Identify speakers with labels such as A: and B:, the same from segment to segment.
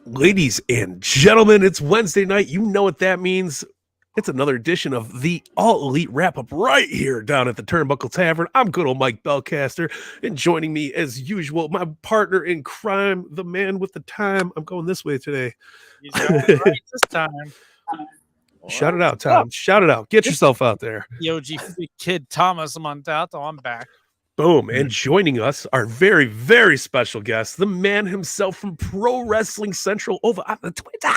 A: Ladies and gentlemen, it's Wednesday night. You know what that means. It's another edition of the All Elite Wrap-Up right here down at the Turnbuckle Tavern. I'm good old Mike Bellcaster, and joining me as usual, my partner in crime, the man with the time. I'm going this way today.
B: He's going right this time.
A: Shout it out, Tom. Shout it out. Get yourself out there.
B: The OG freak kid Thomas Montalto. I'm back.
A: Boom. And joining us, our very, very special guest, the man himself from Pro Wrestling Central over on the Twitter.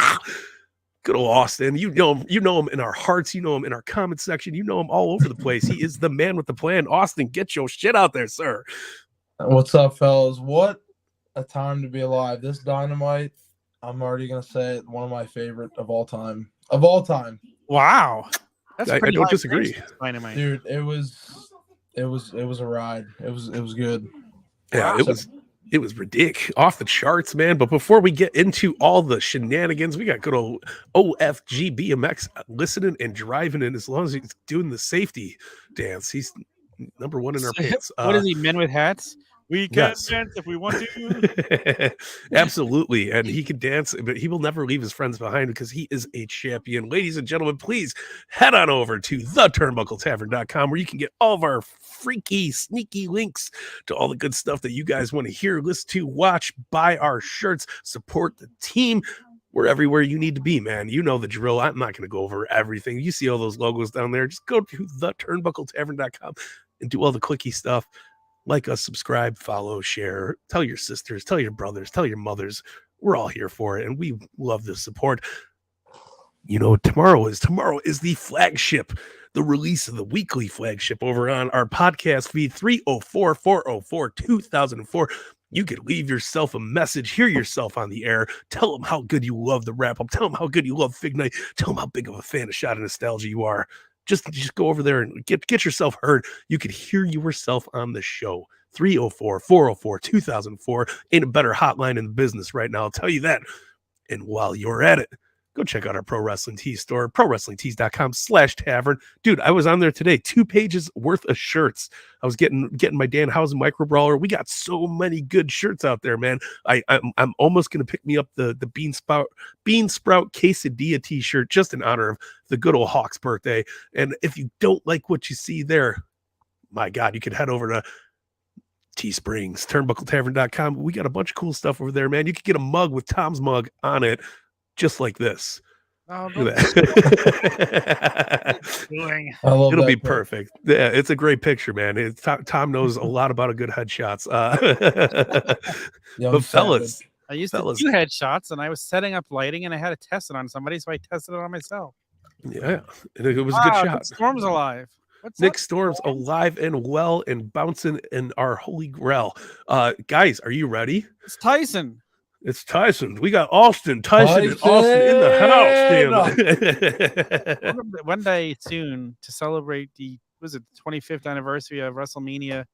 A: Good old Austin. You know him in our hearts. You know him in our comment section. You know him all over the place. He is the man with the plan. Austin, get your shit out there, sir.
C: What's up, fellas? What a time to be alive. This Dynamite, I'm already going to say it, one of my favorite of all time. Of all time.
B: Wow. That's
A: I don't disagree.
B: Dynamite.
C: Dude, it was a ride. It was good.
A: Yeah, it was ridiculous, off the charts, man. But before we get into all the shenanigans, we got good old OFG BMX listening and driving in. As long as he's doing the safety dance, he's number one in our pants.
B: What is he, men with hats? We can dance if we want to.
A: Absolutely. And he can dance, but he will never leave his friends behind because he is a champion. Ladies and gentlemen, please head on over to theturnbuckletavern.com where you can get all of our freaky, sneaky links to all the good stuff that you guys want to hear, listen to, watch, buy our shirts, support the team. We're everywhere you need to be, man. You know the drill. I'm not going to go over everything. You see all those logos down there. Just go to theturnbuckletavern.com and do all the clicky stuff. Like us, subscribe, follow, share, tell your sisters, tell your brothers, tell your mothers. We're all here for it, and we love the support. You know what tomorrow is? Tomorrow is the flagship, the release of the weekly flagship over on our podcast feed, 304-404-2004. You could leave yourself a message, hear yourself on the air, tell them how good you love the wrap-up, tell them how good you love Fig Night, tell them how big of a fan of Shot of Nostalgia you are. Just go over there and get yourself heard. You could hear yourself on the show. 304-404-2004. Ain't a better hotline in the business right now, I'll tell you that. And while you're at it, go check out our Pro Wrestling Tees store, prowrestlingtees.com/tavern. Dude, I was on there today. 2 pages worth of shirts. I was getting my Danhausen micro brawler. We got so many good shirts out there, man. I'm almost gonna pick me up the bean sprout quesadilla t-shirt just in honor of the good old Hawk's birthday. And if you don't like what you see there, my God, you could head over to Teesprings, turnbuckletavern.com. We got a bunch of cool stuff over there, man. You could get a mug with Tom's mug on it. Just like this.
B: Oh,
A: look at that. It'll be perfect. Yeah, it's a great picture, man. Tom knows a lot about a good headshots. But fellas,
B: I used to do headshots, and I was setting up lighting, and I had to test it on somebody, so I tested it on myself.
A: Yeah, it was a good shot.
B: Nick Storm's alive. What's
A: Nick
B: up?
A: Storm's alive and well and bouncing in our holy grail. Guys, are you ready?
B: It's Tyson.
A: It's Tyson. We got Tyson in the house.
B: One day soon to celebrate the 25th anniversary of WrestleMania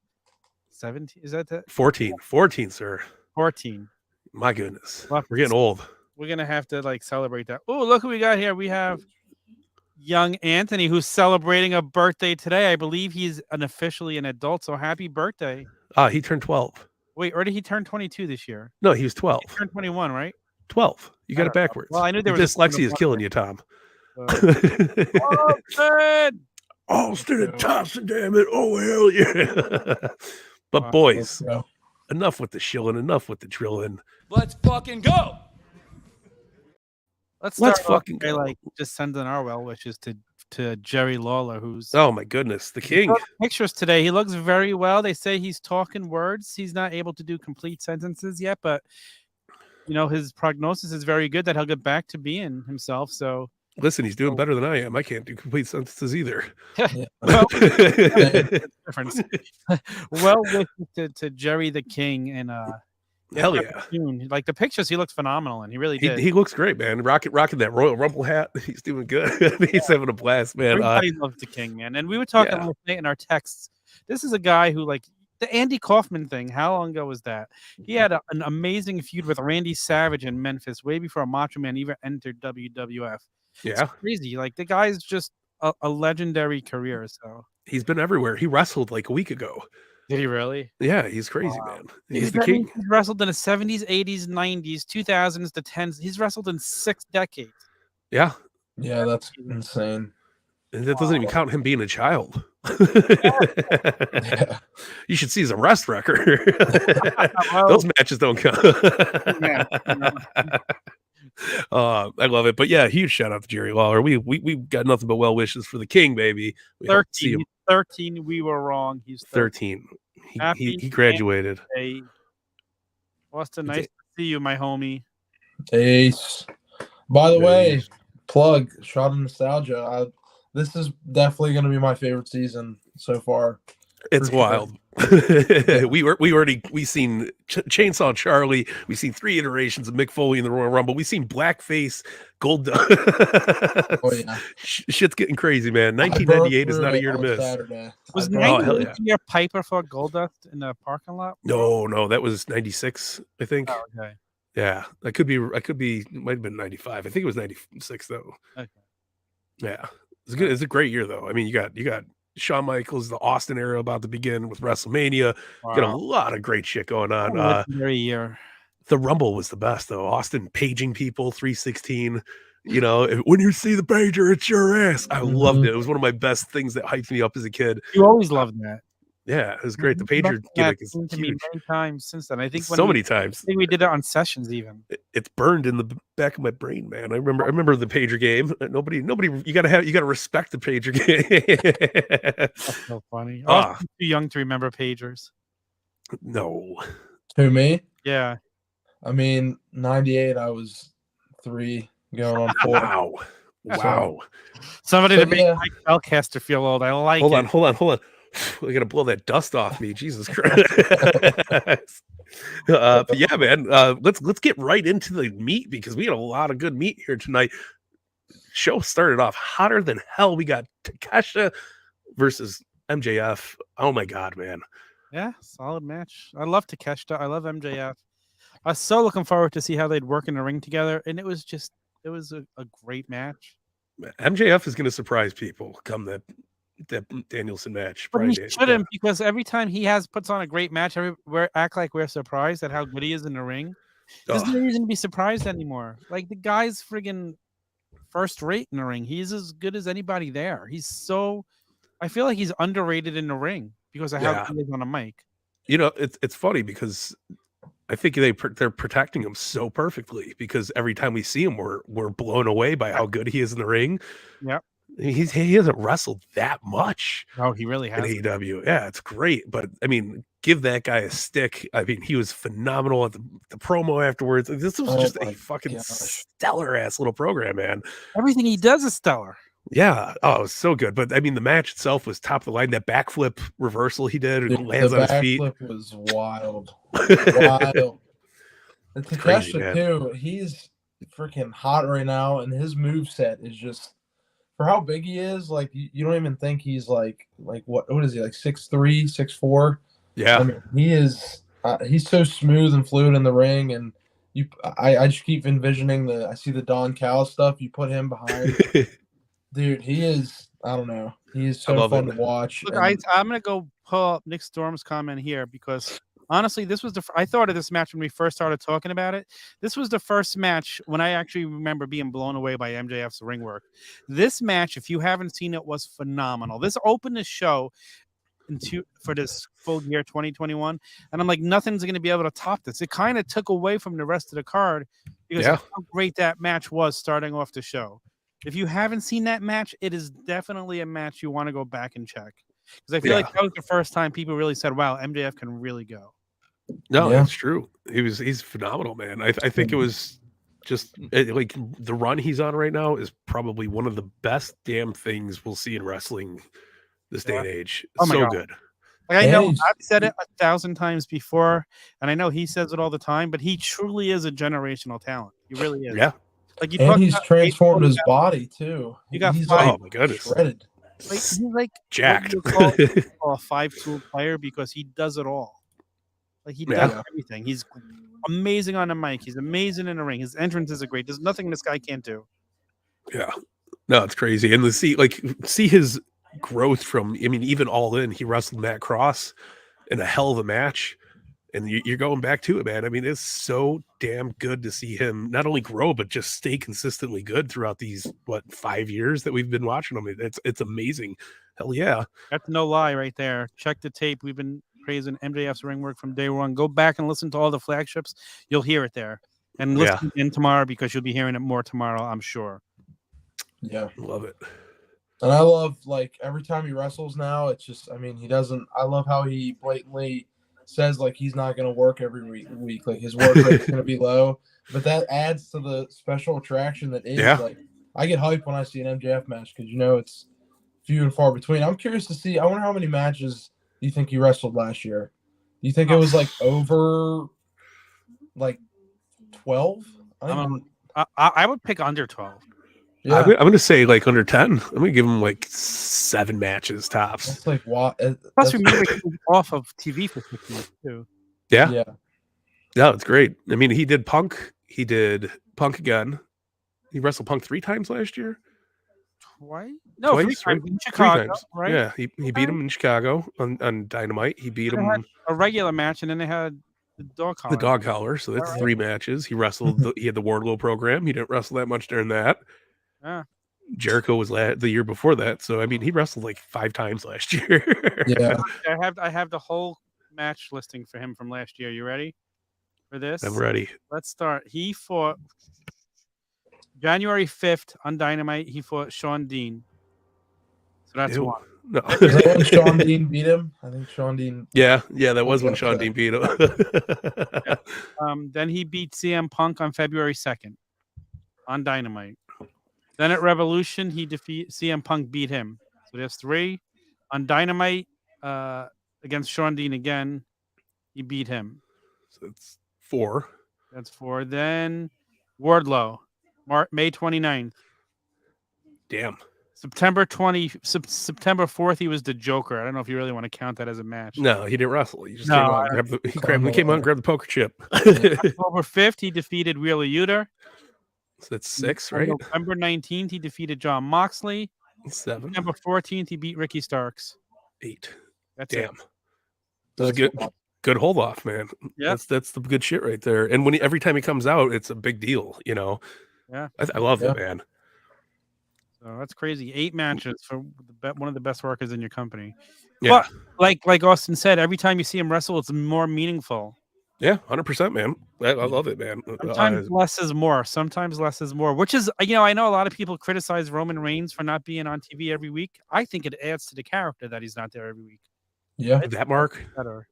B: 17. Is that
A: 14, sir.
B: 14.
A: My goodness, we're getting old.
B: We're gonna have to celebrate that. Oh, look who we got here. We have young Anthony, who's celebrating a birthday today. I believe he's officially an adult. So happy birthday!
A: He turned 12.
B: Wait, or did he turn 22 this year?
A: No, he was 12.
B: He turned 21, right?
A: 12. You got it backwards.
B: Well, I knew there was
A: dyslexia is killing you, Tom. Austin and Tyson, damn it. Oh, hell yeah. But boys, enough with the shilling, enough with the drilling.
D: Let's fucking go.
B: Let's fucking go. Just sending our well wishes to Jerry Lawler, who's
A: my goodness, the king.
B: Pictures today. He looks very well. They say he's talking words. He's not able to do complete sentences yet, but his prognosis is very good that he'll get back to being himself. So
A: listen, he's doing better than I am. I can't do complete sentences either.
B: Well, difference. Well, to Jerry the King, and
A: Hell yeah.
B: Like the pictures, he looked phenomenal, and he really did.
A: He looks great, man. Rocking that Royal Rumble hat. He's doing good. He's having a blast, man.
B: Everybody loves the King, man. And we were talking last night in our texts. This is a guy who, like, the Andy Kaufman thing, how long ago was that? He had an amazing feud with Randy Savage in Memphis way before Macho Man even entered WWF.
A: Yeah.
B: It's crazy. Like, the guy's just a legendary career. So
A: he's been everywhere. He wrestled like a week ago.
B: did he really?
A: Yeah, he's crazy, man. He's the King.
B: He's wrestled in the 70s, 80s, 90s, 2000s, the 10s. He's wrestled in 6 decades.
A: Yeah.
C: Yeah, that's insane.
A: And that doesn't even count him being a child.
C: Yeah.
A: You should see his arrest record. Those matches don't count. I love it. But yeah, huge shout out to Jerry Lawler. We got nothing but well wishes for the King, baby. We hope to see him.
B: 13. We were wrong. He's
A: 13. He graduated.
B: Austin, nice to see you, my homie.
C: Ace. By the way, plug shot of nostalgia. This is definitely going to be my favorite season so far.
A: It's wild. we seen Chainsaw Charlie. We seen 3 iterations of Mick Foley in the Royal Rumble. We seen Blackface, Gold.
C: Oh yeah,
A: shit's getting crazy, man. 1998 is not a year to miss.
C: Saturday.
B: Was 98 year Piper for Goldust in the parking lot?
A: No, that was 96, I think.
B: Oh, okay.
A: Yeah, I could be. It might have been 95. I think it was 96 though.
B: Okay.
A: Yeah, it's good. It's a great year though. I mean, you got Shawn Michaels, the Austin era about to begin with WrestleMania.
B: Wow.
A: Got a lot of great shit going on.
B: Very year.
A: The Rumble was the best though. Austin paging people, 316. You know, when you see the pager, it's your ass. I loved it. It was one of my best things that hyped me up as a kid.
B: You always loved that.
A: Yeah, it was great. The pager gimmick is
B: to me many times since then. I think
A: many times.
B: I think we did it on sessions even.
A: It's burned in the back of my brain, man. I remember the pager game. Nobody. You gotta respect the pager game.
B: That's so funny. I'm too young to remember pagers.
A: No.
C: To me?
B: Yeah.
C: I mean, 98. I was 3 going on 4.
A: Wow.
B: Somebody to make Mike Spellcaster feel old. I like it.
A: Hold on. I gotta blow that dust off me. Jesus Christ. But yeah, man. Let's get right into the meat because we had a lot of good meat here tonight. Show started off hotter than hell. We got Takeshita versus MJF. Oh my god, man.
B: Yeah, solid match. I love Takeshita. I love MJF. I was so looking forward to see how they'd work in the ring together, and it was a great match.
A: MJF is gonna surprise people come that Danielson match.
B: But he shouldn't, because every time he puts on a great match, we act like we're surprised at how good he is in the ring. There's no reason to be surprised anymore. Like, the guy's friggin' first rate in the ring. He's as good as anybody there. I feel like he's underrated in the ring because of how good he is on a mic.
A: You know, it's funny because I think they're protecting him so perfectly because every time we see him, we're blown away by how good he is in the ring.
B: Yeah.
A: He hasn't wrestled that much.
B: Oh, he really has.
A: In AEW. Yeah, it's great. But I mean, give that guy a stick. I mean, he was phenomenal at the promo afterwards. This was just a fucking stellar ass little program, man.
B: Everything he does is stellar.
A: Yeah. Oh, it was so good. But I mean, the match itself was top of the line. That backflip reversal he did, lands on his feet.
C: The backflip was wild. Wild. And Takeshita too, he's freaking hot right now, and his moveset is just, for how big he is, like you don't even think he's like what is he, like 6'3", 6'4"?
A: Yeah.
C: I mean, he is he's so smooth and fluid in the ring, and I just keep envisioning I see the Don Callis stuff. You put him behind. Dude, he is, I don't know. He is so fun to watch.
B: Look, I'm going to go pull up Nick Storm's comment here because honestly, this was I thought of this match when we first started talking about it. This was the first match when I actually remember being blown away by MJF's ring work. This match, if you haven't seen it, was phenomenal. This opened the show for this full year 2021, and I'm like, nothing's going to be able to top this. It kind of took away from the rest of the card because of how great that match was starting off the show. If you haven't seen that match, it is definitely a match you want to go back and check. Because I feel like that was the first time people really said, wow, MJF can really go.
A: No, that's true. He's phenomenal, man. I think it was just like the run he's on right now is probably one of the best damn things we'll see in wrestling this day and age.
B: Oh my God.
A: Good.
B: Like I
C: And
B: know
C: he's-
B: I've said it 1,000 times before, and I know he says it all the time, but he truly is a generational talent. He really is.
A: Yeah.
B: Like you
C: And
B: talk
C: he's
B: about
C: transformed his
B: baseball,
C: body too.
B: You got
C: He's
B: five-
A: Oh my goodness.
C: shredded.
B: like he's like
A: Jacked.
B: what you would call a 5-tool player because he does it all. Like he does
C: Yeah.
B: everything. He's amazing on the mic. He's amazing in the ring. His entrances are great. There's nothing this guy can't do.
A: Yeah. No, it's crazy. And to see his growth from, I mean, even All In, he wrestled Matt Cross in a hell of a match. And you're going back to it, man. I mean, it's so damn good to see him not only grow, but just stay consistently good throughout these, 5 years that we've been watching him. It's amazing. Hell yeah.
B: That's no lie right there. Check the tape. We've been praising MJF's ring work from day one. Go back and listen to all the flagships. You'll hear it there. And listen in tomorrow because you'll be hearing it more tomorrow, I'm sure.
C: Yeah.
A: Love it.
C: And I love, like, every time he wrestles now, it's just, I mean, he doesn't, I love how he blatantly says, like, he's not going to work every week. Like, his work rate's going to be low. But that adds to the special attraction that is, like, I get hyped when I see an MJF match because, you know, it's few and far between. I'm curious to see, I wonder how many matches do you think he wrestled last year? Do you think it was, like, over, like, 12?
B: I would pick under 12.
C: Yeah.
A: I'm going to say like under 10. I'm going to give him like 7 matches tops.
C: That's like what?
B: Plus, remember, he was off of TV for 6 months, too.
A: Yeah.
C: Yeah.
A: Yeah, it's great. I mean, he did Punk. He did Punk again. He wrestled Punk 3 times last year.
B: Twice? No,
A: Twice,
B: 3 times
A: right?
B: in Chicago,
A: 3 times.
B: right?
A: Yeah, he beat him in Chicago on Dynamite. He beat
B: They
A: him
B: had a regular match, and then they had the dog collar.
A: the dog howler. So that's 3 matches. He wrestled. He had the Wardlow program. He didn't wrestle that much during that.
B: Yeah.
A: Jericho was the year before that. So I mean, he wrestled like 5 times last year.
C: Yeah.
B: I have the whole match listing for him from last year. You ready for this?
A: I'm ready.
B: Let's start. He fought January 5th on Dynamite. He fought Sean Dean. So that's
A: Ew.
B: one.
A: No.
C: Is that when Sean Dean beat him? I think Sean Dean.
A: Yeah, that was when
C: Okay.
A: Sean Dean beat him.
B: Then he beat CM Punk on February 2nd on Dynamite. Then at Revolution, CM Punk beat him. So there's 3. On Dynamite, against Sean Dean again, he beat him.
A: So it's 4.
B: That's 4. Then Wardlow, May 29th.
A: Damn.
B: September 4th, he was the Joker. I don't know if you really want to count that as a match.
A: No, he didn't wrestle. He just
B: No,
A: came out and came out and grabbed the poker chip.
B: October 5th, he defeated Wheeler Yuta.
A: So that's 6,
B: On
A: right?
B: November 19th, he defeated John Moxley.
A: 7,
B: November 14th, he beat Ricky Starks.
A: 8.
B: That's it.
A: Damn. That's a good hold off, man.
B: Yeah.
A: That's the good shit right there. And every time he comes out, it's a big deal, you know.
B: Yeah.
A: I love
C: Yeah.
A: it, man.
B: So that's crazy. 8 matches for one of the best workers in your company.
A: Yeah.
B: But like Austin said, every time you see him wrestle, it's more meaningful.
A: Yeah, 100%, man. I love it, man.
B: Sometimes less is more. Sometimes less is more. Which is, you know, I know a lot of people criticize Roman Reigns for not being on TV every week. I think it adds to the character that he's not there every week.
C: Yeah.
A: that Mark.
B: Better.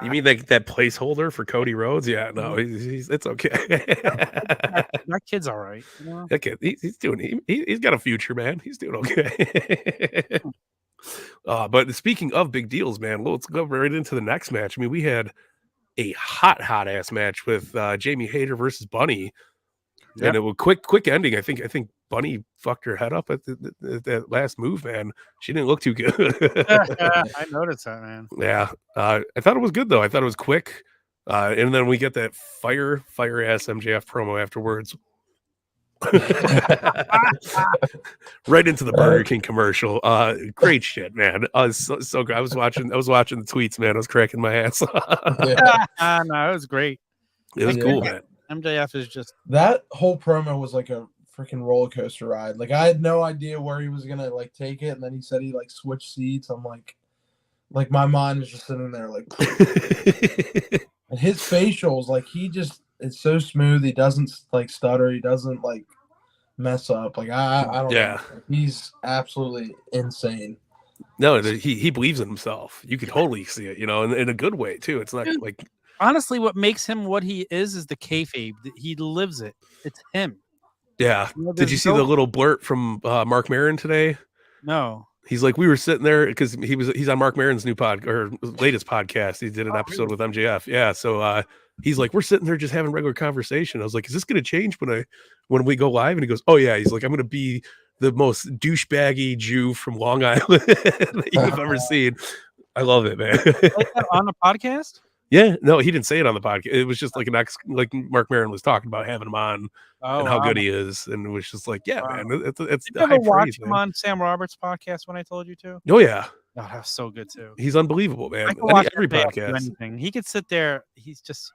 A: You mean that placeholder for Cody Rhodes? Yeah, no, it's okay.
B: That kid's all right. You know?
A: That kid, he's doing. He's got a future, man. He's doing okay. But speaking of big deals, man, let's go right into the next match. I mean, we had a hot ass match with Jamie Hayter versus Bunny, and it was quick ending. I think Bunny fucked her head up at that last move, man. She didn't look too good.
B: I noticed that, man.
A: Yeah, I thought it was good though. I thought it was quick, and then we get that fire ass MJF promo afterwards. Right into the Burger King commercial. Great shit, man. So good. I was watching the tweets, man. I was cracking my ass.
C: Yeah.
B: No, it was great.
A: It was cool, man.
B: MJF is just
C: That whole promo was like a freaking roller coaster ride. Like I had no idea where he was gonna like take it, and then he said he like switched seats. I'm like my mind is just sitting there like, and his facials, like it's so smooth. He doesn't like stutter. He doesn't like mess up. Like I don't know. He's absolutely insane.
A: No, he believes in himself. You could totally see it, you know, in a good way too. It's not like
B: honestly what makes him what he is the kayfabe. He lives it. It's him.
A: yeah.
B: You know,
A: Did you see the little blurt from Mark Maron today?
B: No.
A: He's like, we were sitting there because he's on Mark Maron's new latest podcast. He did an episode with MJF. Yeah. So he's like, we're sitting there just having regular conversation. I was like, is this going to change when we go live? And he goes, oh yeah. He's like, I'm going to be the most douchebaggy Jew from Long Island that you've ever seen. I love it, man.
B: Like that on the podcast?
A: Yeah, no, he didn't say it on the podcast. It was just like like Mark Maron was talking about having him on and how good he is, and it was just like, yeah, man, it's
B: Did you ever watch him on Sam Roberts' podcast when I told you to?
A: Oh yeah,
B: oh, that was so good too.
A: He's unbelievable, man.
B: I can watch
A: every podcast.
B: Anything. He could sit there. He's just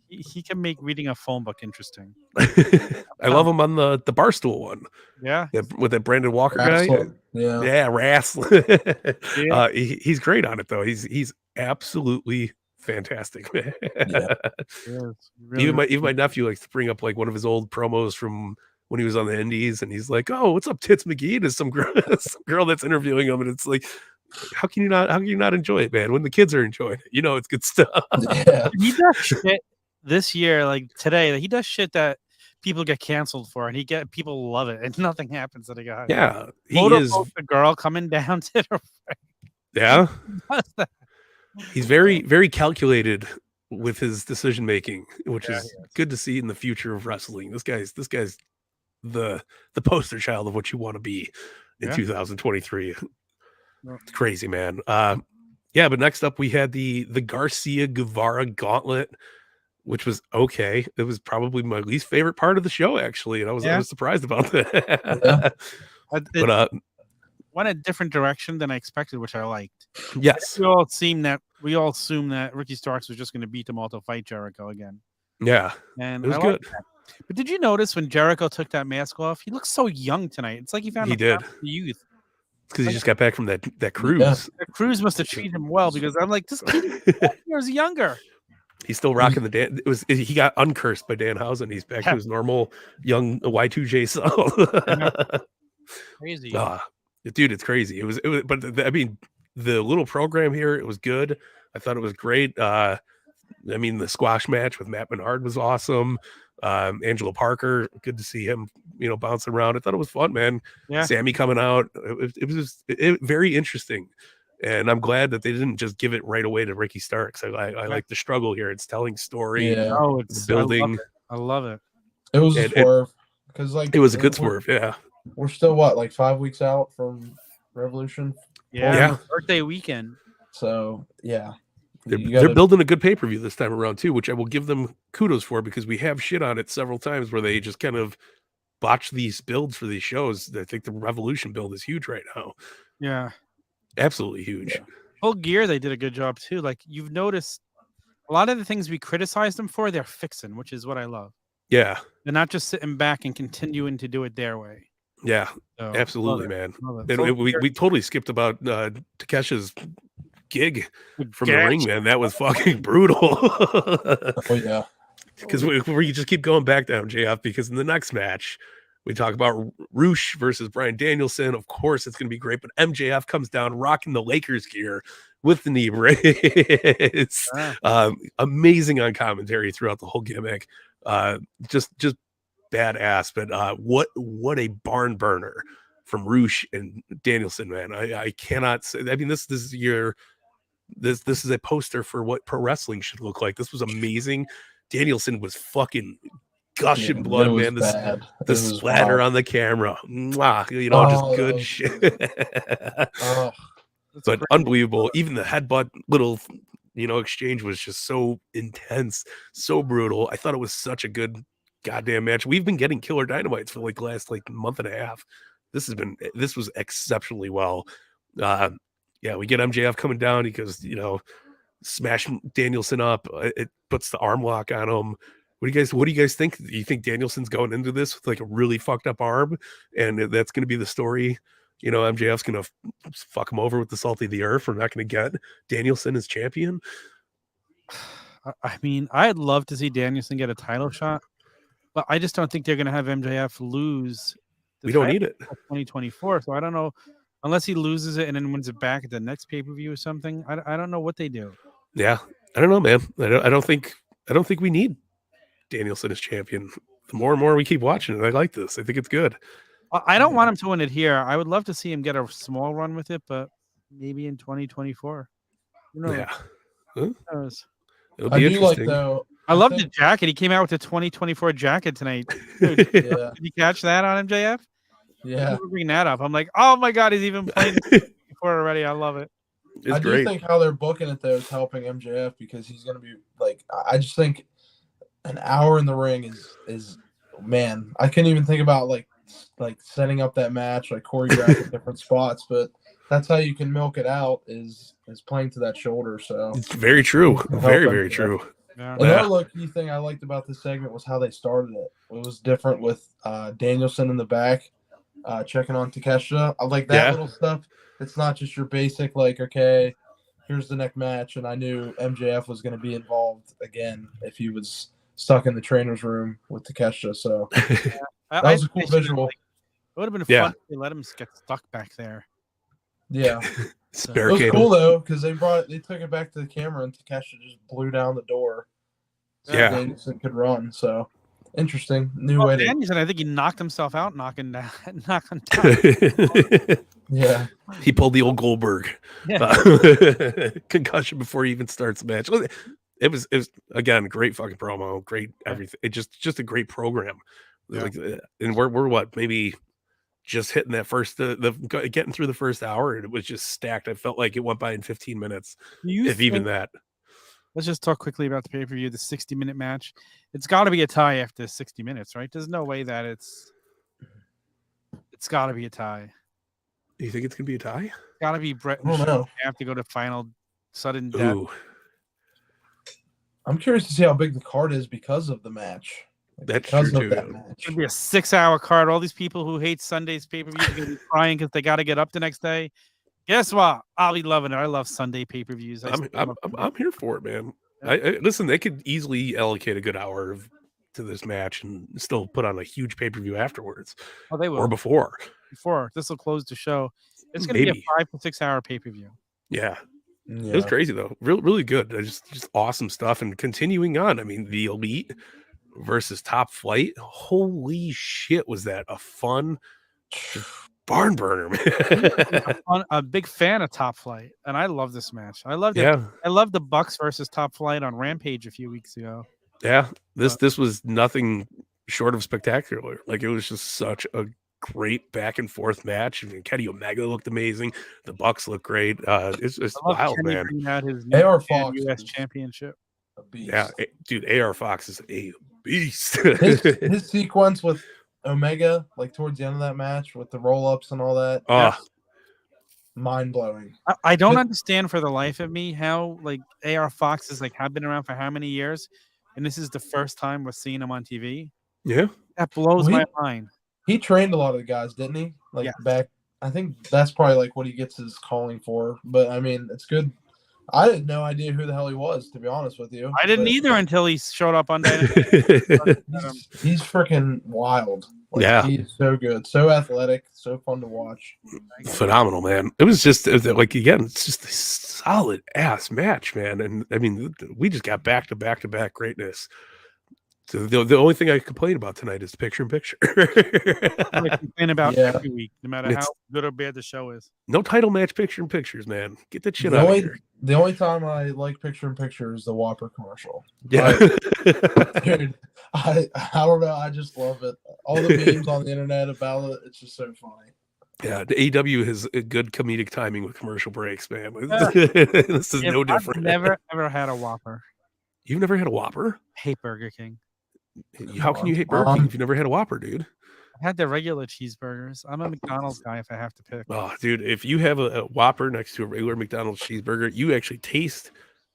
B: he can make reading a phone book interesting.
A: I love him on the Barstool one.
B: Yeah,
A: with that Brandon Walker guy. Yeah, Wrestling. He's great on it though. He's absolutely fantastic, man. Really even my nephew likes to bring up like one of his old promos from when he was on the Indies, and he's like, "Oh, what's up, Tits McGee?" to some girl that's interviewing him, and it's like, how can you not enjoy it, man? When the kids are enjoying it, it's good stuff.
C: Yeah.
B: He does shit this year, like today. He does shit that people get canceled for, and people love it, and nothing happens to the guy.
A: Yeah, he is
B: the girl coming down to the
A: yeah. He's very, very calculated with his decision making, which is good to see in the future of wrestling. This guy's the poster child of what you want to be in 2023. It's crazy, man. But next up we had the Garcia Guevara Gauntlet, which was okay. It was probably my least favorite part of the show, actually, and I was surprised about that. But
B: went a different direction than I expected, which I liked.
A: Yes,
B: we all assumed that Ricky Starks was just going to beat them all to fight Jericho again.
A: Yeah,
B: and
A: it was good.
B: But did you notice when Jericho took that mask off? He looks so young tonight. It's like he found youth.
A: Because he just got back from that cruise.
B: Yeah. That cruise must have treated him well, because I'm like, this kid is 4 years younger.
A: He's still rocking the Dan. He got uncursed by Danhausen. He's back to his normal young Y2J self.
B: Crazy.
A: Dude, it's crazy. It was, but the little program here, it was good. I thought it was great. The squash match with Matt Menard was awesome. Angelo Parker, good to see him, bouncing around. I thought it was fun, man.
B: Yeah.
A: Sammy coming out. It was very interesting. And I'm glad that they didn't just give it right away to Ricky Starks. I like the struggle here. It's telling story.
C: Yeah.
B: Oh, it's building. I love it.
C: It was a swerve. Because
A: it was a good swerve, yeah.
C: We're still 5 weeks out from Revolution?
B: Yeah. Birthday weekend.
C: So yeah.
A: They're building a good pay-per-view this time around too, which I will give them kudos for, because we have shit on it several times where they just kind of botch these builds for these shows. I think the Revolution build is huge right now.
B: Yeah.
A: Absolutely huge.
C: Yeah.
B: Full Gear, they did a good job too. Like, you've noticed a lot of the things we criticized them for, they're fixing, which is what I love.
A: Yeah.
B: They're not just sitting back and continuing to do it their way.
A: Yeah,
B: so,
A: absolutely, man. And we totally skipped about Takeshi's gig from the ring, man. That was fucking brutal.
C: Oh yeah.
A: Because we just keep going back down, JF, because in the next match we talk about Roosh versus Bryan Danielson. Of course, it's going to be great, but MJF comes down rocking the Lakers gear with the knee brace. Amazing on commentary throughout the whole gimmick. Just badass. But what a barn burner from Roosh and Danielson, man. I cannot say. I mean, this is this is a poster for what pro wrestling should look like. This was amazing. Danielson was fucking gushing blood, man. The splatter on the camera. Mwah, just good shit. But unbelievable. Even the headbutt little, exchange was just so intense, so brutal. I thought it was such a good goddamn match. We've been getting killer dynamites for the last month and a half. This was exceptionally well. We get MJF coming down. He goes, smash Danielson up. It puts the arm lock on him. What do you guys think? Do you think Danielson's going into this with a really fucked up arm, and that's going to be the story? MJF's going to fuck him over with the salt of the earth. We're not going to get Danielson as champion.
B: I mean, I'd love to see Danielson get a title shot, but I just don't think they're going to have MJF lose.
A: We don't need it.
B: 2024. So I don't know, unless he loses it and then wins it back at the next pay-per-view or something. I don't know what they do.
A: Yeah, I don't know, man. I don't think we need Danielson as champion. The more and more we keep watching it, I like this. I think it's good.
B: I don't want him to win it here. I would love to see him get a small run with it, but maybe in 2024. Who knows?
A: Yeah.
B: Who knows?
A: It'll
C: I
A: be
C: do
A: interesting.
C: like though.
B: I love the jacket. He came out with the 2024 jacket tonight. Dude,
C: Yeah,
B: did you catch that on MJF?
C: yeah.
B: Bring that up. I'm like, oh my god, he's even playing before already. I love it.
A: It's
C: I do
A: great.
C: think how they're booking it though is helping MJF because he's gonna be like. I just think an hour in the ring is man. I couldn't even think about like setting up that match, like choreographing different spots, but that's how you can milk it out is playing to that shoulder. So
A: It's very true. Very true.
B: Yeah.
C: another low-key thing I liked about this segment was how they started it. It was different with Danielson in the back, checking on Takeshita. I like that little stuff. It's not just your basic like, okay, here's the next match, and I knew MJF was going to be involved again if he was stuck in the trainer's room with Takeshita. So that was a cool visual.
B: It would have been fun if they let him get stuck back there.
C: Yeah.
B: So,
C: It was cool though because they took it back to the camera and Takeshita just blew down the door. So Danielson could run. So interesting new way.
B: Danielson, I think he knocked himself out, knocking down.
C: Yeah,
A: he pulled the old Goldberg concussion before he even starts the match. It was again great fucking promo, great everything. It just a great program. Like, and we're what maybe just hitting that first getting through the first hour, and it was just stacked. I felt like it went by in 15 minutes, if even that.
B: Let's just talk quickly about the pay-per-view, the 60-minute match. It's got to be a tie after 60 minutes, right? There's no way that it's got to be a tie.
A: You think it's gonna be a tie?
B: Got to be Brett.
C: I don't know.
B: Have to go to final sudden death.
A: Ooh.
C: I'm curious to see how big the card is because of the match.
A: That's true too.
B: It's gonna be a 6-hour card. All these people who hate Sunday's pay-per-view are gonna be crying because they got to get up the next day. Guess what? I'll be loving it. I love Sunday pay-per-views.
A: I'm here for it, man. Listen, they could easily allocate a good hour to this match and still put on a huge pay-per-view afterwards.
B: Oh, they will.
A: Or before this
B: will close the show. It's gonna be a 5 to 6 hour pay-per-view.
A: Yeah. It was crazy though. Really good. Just awesome stuff. And continuing on, I mean, the Elite versus Top Flight. Holy shit, was that a fun barn burner, man.
B: I'm a big fan of Top Flight, and I love this match. I loved it.
A: Yeah.
B: I love the Bucks versus Top Flight on Rampage a few weeks ago.
A: Yeah. This was nothing short of spectacular. Like, it was just such a great back and forth match. I mean, Kenny Omega looked amazing. The Bucks look great. It's wild,
B: Kenny
A: man.
B: bringing out his
C: AR Fox
B: US championship.
C: A beast.
A: Yeah, dude, AR Fox is a beast.
C: his sequence with Omega, like towards the end of that match with the roll-ups and all that. Mind-blowing.
B: I don't understand for the life of me how like AR Fox is like have been around for how many years, and this is the first time we're seeing him on TV.
A: Yeah,
B: that blows my mind.
C: He trained a lot of the guys, didn't he? Like back, I think that's probably like what he gets his calling for. But I mean, it's good. I had no idea who the hell he was, to be honest with you.
B: I didn't either until he showed up on Dynamite.
C: He's freaking wild. Like,
A: yeah,
C: he's so good, so athletic, so fun to watch.
A: Phenomenal, man. It was like, again, it's just a solid ass match, man. And I mean, we just got back to back greatness. So the only thing I complain about tonight is picture in picture.
B: I complain about every week, no matter how good or bad the show is.
A: No title match picture in pictures, man. Get that shit out of here.
C: The only time I like picture in picture is the Whopper commercial.
A: Yeah,
C: dude, I don't know. I just love it. All the memes on the internet about it, it's just so funny.
A: Yeah, the AEW has a good comedic timing with commercial breaks, man. This is no different.
B: I've never ever had a Whopper.
A: You've never had a Whopper?
B: I hate Burger King.
A: How can you hate Burger King if you've never had a Whopper, dude?
B: I had the regular cheeseburgers. I'm a McDonald's guy if I have to pick.
A: Oh, dude, if you have a Whopper next to a regular McDonald's cheeseburger, you actually taste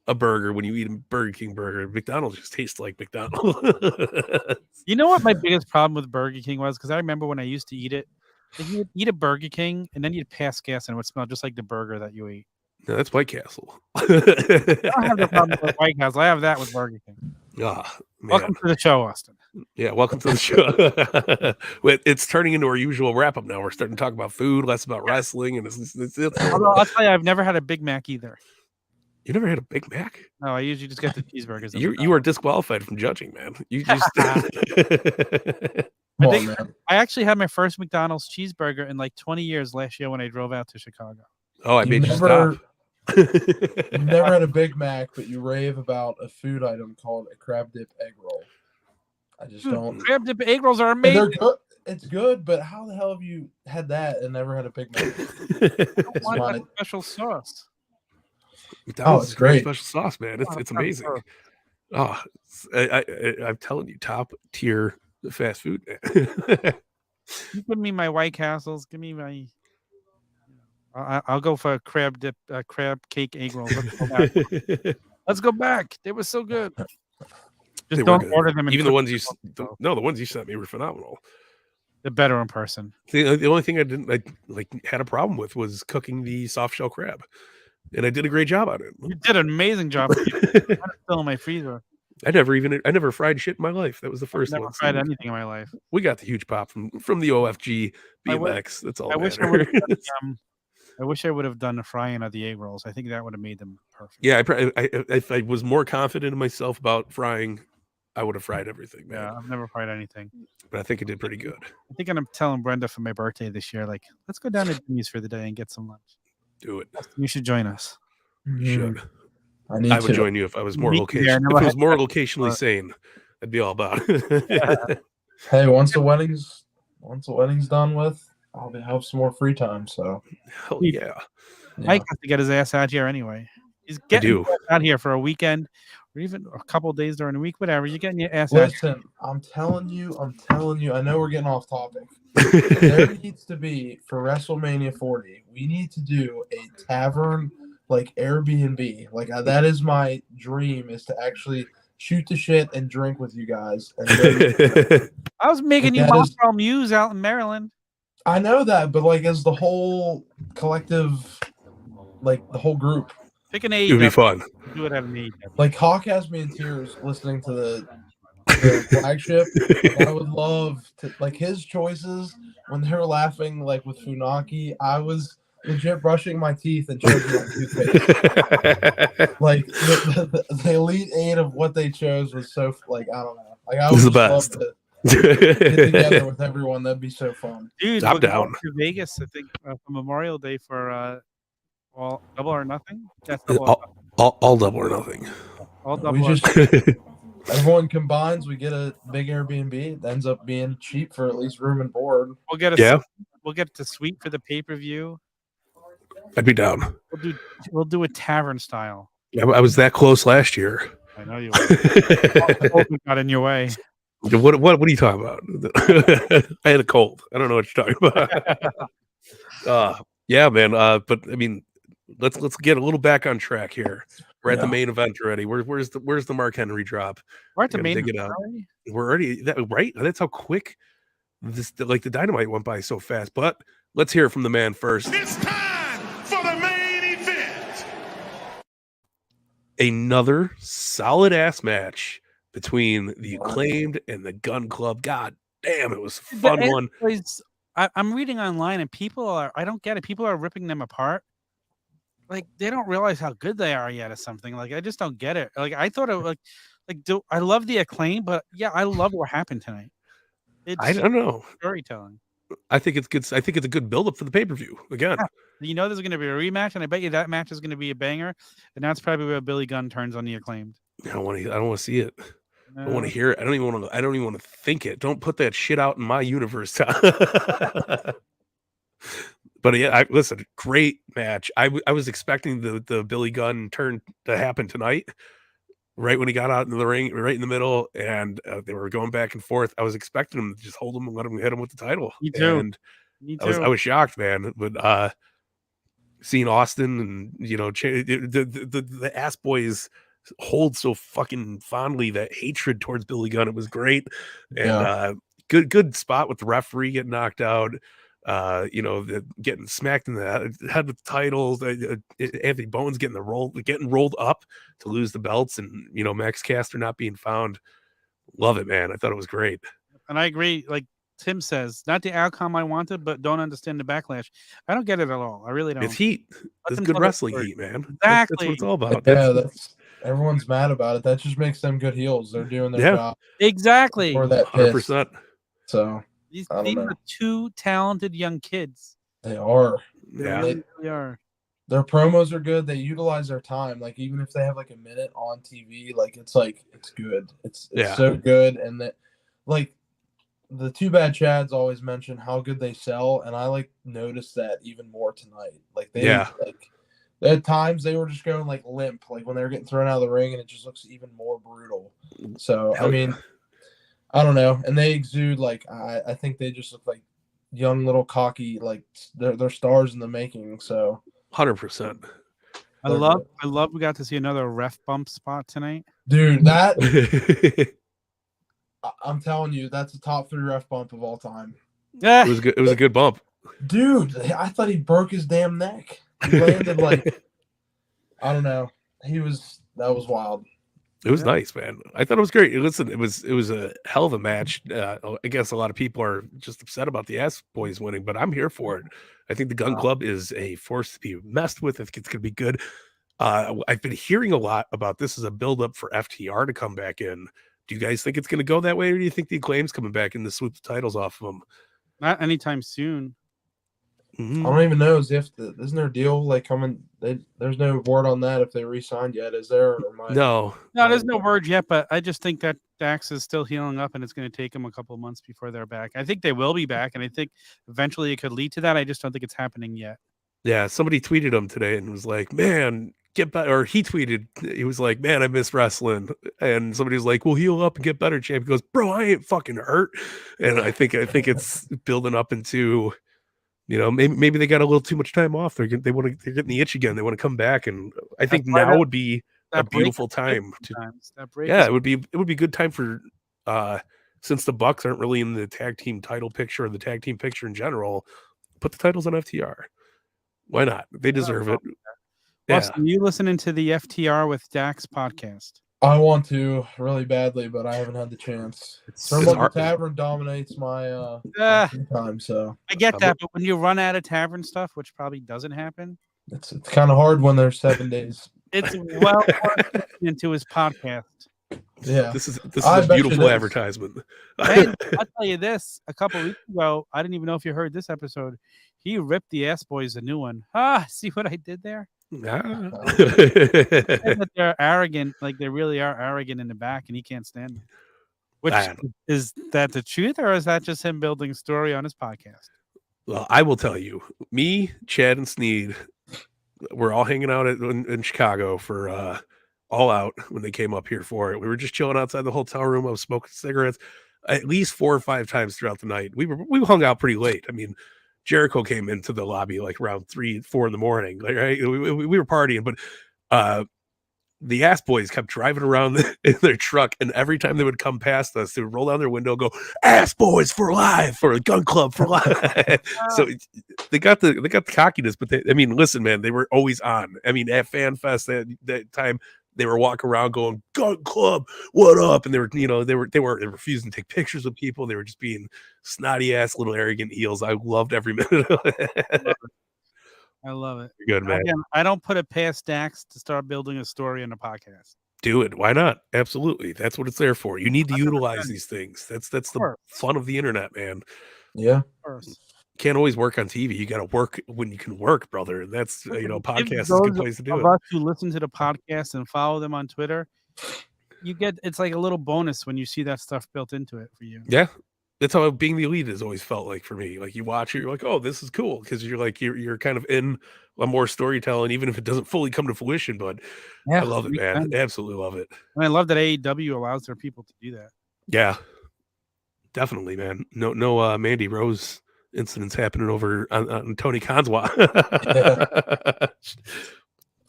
A: a burger when you eat a Burger King burger. McDonald's just tastes like McDonald's.
B: You know what my biggest problem with Burger King was? Because I remember when I used to eat it, if you would eat a Burger King and then you'd pass gas and it would smell just like the burger that you ate.
A: No, that's White Castle.
B: I don't have the problem with White Castle. I have that with Burger King. Welcome to the show, Austin.
A: Yeah, welcome to the show. It's turning into our usual wrap up now. We're starting to talk about food, less about wrestling, and it's
B: Although I'll tell you, I've never had a Big Mac either.
A: You never had a Big Mac?
B: No, I usually just get the cheeseburgers.
A: You are disqualified from judging, man. You just
C: Come on, man.
B: I actually had my first McDonald's cheeseburger in like 20 years last year when I drove out to Chicago.
A: Oh, I made you stop.
C: You've never had a Big Mac, but you rave about a food item called a crab dip egg roll. I just don't.
B: Crab dip egg rolls are amazing.
C: They're good. It's good, but how the hell have you had that and never had a Big Mac?
B: Why special sauce?
C: It's great.
A: Special sauce, man. It's amazing. Oh, I'm telling you, top tier fast food.
B: You give me my White Castles. Give me my. I'll go for a crab dip, crab cake egg roll. Let's go back. Let's go back. They were so good. Just don't order them.
A: Even the ones you the ones you sent me were phenomenal.
B: They're better in person.
A: The only thing I had a problem with was cooking the soft shell crab, and I did a great job on it.
B: You did an amazing job. I'm still in my freezer.
A: I never fried shit in my life. That was the first one.
B: Never fried anything in my life.
A: We got the huge pop from the OFG BMX. That's all.
B: I wish I would have done the frying of the egg rolls. I think that would have made them perfect.
A: Yeah, if I was more confident in myself about frying, I would have fried everything, man.
B: Yeah, I've never fried anything.
A: But I think it did pretty good.
B: I think I'm telling Brenda for my birthday this year, like, let's go down to Jimmy's for the day and get some lunch.
A: Do it.
B: You should join us.
A: You should. I would join you if I was more locationally sane. I'd be all about it.
C: Hey, once the wedding's done with, I'll have some more free time. So,
A: hell yeah.
B: Mike has to get his ass out here anyway. He's getting out here for a weekend or even a couple of days during the week, whatever. You're getting your ass out.
C: Listen, I'm telling you. I know we're getting off topic. There needs to be for WrestleMania 40. We need to do a tavern like Airbnb. Like that is my dream, is to actually shoot the shit and drink with you guys. And
B: I was making you Moscow Muse out in Maryland.
C: I know that, but like as the whole collective, like the whole group.
B: Pick an AEW.
A: It would be fun.
B: Do it at an AEW.
C: Like Hawk has me in tears listening to the flagship. I would love to, like his choices when they were laughing like with Funaki. I was legit brushing my teeth and choking my toothpaste. Like the Elite Eight of what they chose was so like I don't know. Like I would just love to get together with everyone. That'd be so fun.
B: Dude,
A: I'm down.
B: To Vegas, I think for Memorial Day for all Double or Nothing. That's
A: all Double or Nothing.
B: All Double.
C: Everyone combines. We get a big Airbnb. It ends up being cheap for at least room and board.
B: We'll get the suite for the pay-per-view.
A: I'd be down.
B: We'll do a tavern style.
A: Yeah, I was that close last year.
B: I know you were. Got in your way.
A: What are you talking about? I had a cold. I don't know what you're talking about. Yeah, man. But I mean, let's get a little back on track here. We're at the main event already. Where's the Mark Henry drop?
B: We're at the main event already?
A: We're already right. That's how quick the Dynamite went by so fast. But let's hear it from the man first.
D: It's time for the main event.
A: Another solid ass match between the Acclaimed and the Gun Club. God damn, it was a fun one.
B: I'm reading online and I don't get it. People are ripping them apart. Like they don't realize how good they are yet or something. Like I just don't get it. Like I thought it I love the Acclaim, but yeah, I love what happened tonight.
A: I don't know.
B: Storytelling.
A: I think it's good. I think it's a good build up for the pay-per-view again.
B: Yeah. You know there's going to be a rematch, and I bet you that match is going to be a banger. And that's probably where Billy Gunn turns on the Acclaimed.
A: I don't want to see it. I don't want to hear it. I don't even want to think it. Don't put that shit out in my universe. But yeah, listen, great match. I was expecting the Billy Gunn turn to happen tonight, right when he got out into the ring, right in the middle, and they were going back and forth. I was expecting him to just hold him and let him hit him with the title.
B: Me too.
A: And I was shocked, man. But seeing Austin and the ass boys hold so fucking fondly that hatred towards Billy Gunn, it was great. And good spot with the referee getting knocked out. Getting smacked in the head with the titles. Anthony Bones getting rolled up to lose the belts, and Max Caster not being found. Love it, man. I thought it was great. And
B: I agree. Like Tim says, not the outcome I wanted, but don't understand the backlash. I don't get it at all. I really don't.
A: It's heat. It's good wrestling heat, man.
B: Exactly.
A: That's what it's all about.
C: That's everyone's mad about it. That just makes them good heels. They're doing their job.
B: Exactly.
C: For that
A: 100%.
C: So
B: These
C: I don't know.
B: are two talented young kids.
C: They are.
B: They
A: Yeah.
B: really are.
C: Their promos are good. They utilize their time. Like even if they have like a minute on TV, it's good. It's
A: Yeah.
C: so good. And that like the Too Bad Chads always mention how good they sell, and I like noticed that even more tonight. Like at times they were just going like limp, like when they were getting thrown out of the ring, and it just looks even more brutal. So I mean, I don't know. And they exude like I think they just look like young little cocky, like they're stars in the making. So
A: 100%.
B: I love we got to see another ref bump spot tonight.
C: Dude, that I'm telling you, that's a top 3 ref bump of all time.
A: It was good. It was a good bump.
C: Dude, I thought he broke his damn neck. He landed like I don't know. That was wild.
A: It was nice, man. I thought it was great. Listen, it was a hell of a match. I guess a lot of people are just upset about the Ass Boys winning, but I'm here for it. I think the Gun Club is a force to be messed with. I think it's going to be good. I've been hearing a lot about this as a build-up for FTR to come back in. Do you guys think it's going to go that way, or do you think the Acclaim's coming back in to swoop the titles off of them?
B: Not anytime soon.
C: I don't even know. Isn't there a deal like coming? There's no word on that if they re-signed yet. Is there?
A: No,
B: there's no word yet. But I just think that Dax is still healing up, and it's going to take them a couple of months before they're back. I think they will be back, and I think eventually it could lead to that. I just don't think it's happening yet.
A: Yeah, somebody tweeted him today and was like, "Man, get better." Or he tweeted, he was like, "Man, I miss wrestling." And somebody was like, "Well, heal up and get better." Champ goes, "Bro, I ain't fucking hurt." And I think it's building up into. Maybe they got a little too much time off. They're getting the itch again. They want to come back, and I think now would be a beautiful time. It would be a good time for since the Bucks aren't really in the tag team title picture or the tag team picture in general. Put the titles on FTR. Why not? They deserve it.
B: Yeah. Austin, you listening to the FTR with Dax podcast?
C: I want to really badly, but I haven't had the chance. Turnbuckle Tavern dominates my time, so
B: I get that. But when you run out of tavern stuff, which probably doesn't happen,
C: it's kind of hard when there's 7 days.
B: It's well into his podcast.
C: Yeah,
A: this is a beautiful advertisement.
B: Man, I'll tell you this: a couple of weeks ago, I didn't even know if you heard this episode. He ripped the Ass Boys a new one. See what I did there? That they're arrogant, like they really are arrogant in the back, and he can't stand them. Which is that the truth, or is that just him building a story on his podcast?
A: Well, I will tell you, me, Chad, and Sneed, we're all hanging out in Chicago for All Out when they came up here for it. We were just chilling outside the hotel room. I was smoking cigarettes at least 4 or 5 times throughout the night. We hung out pretty late. I mean, Jericho came into the lobby like around 3, 4 in the morning. Like, right? We were partying, but the Ass Boys kept driving around in their truck, and every time they would come past us, they would roll down their window and go, "Ass Boys for life," or "Gun Club for life." So they got the cockiness, but listen, man, they were always on. I mean, at Fan Fest that time, they were walking around going, "Gun Club, what up?" And they were refusing to take pictures with people. They were just being snotty ass little arrogant eels. I loved every minute of it.
B: I love it.
A: You're good, man.
B: Again, I don't put it past Dax to start building a story in a podcast.
A: Do it. Why not? Absolutely. That's what it's there for. You need to utilize these things. That's the fun of the internet, man.
C: Yeah.
A: Can't always work on TV. You got to work when you can work, brother. That's podcast is a good place to do it.
B: Us who listen to the podcast and follow them on Twitter, it's like a little bonus when you see that stuff built into it for you.
A: Yeah, that's how being the elite has always felt like for me. Like you watch it, you're like, oh, this is cool because you're kind of in a more storytelling, even if it doesn't fully come to fruition. But I love it, man. Absolutely love it.
B: And I love that AEW allows their people to do that. Yeah,
A: definitely, man. No, Mandy Rose incidents happening over on Tony Khan's watch.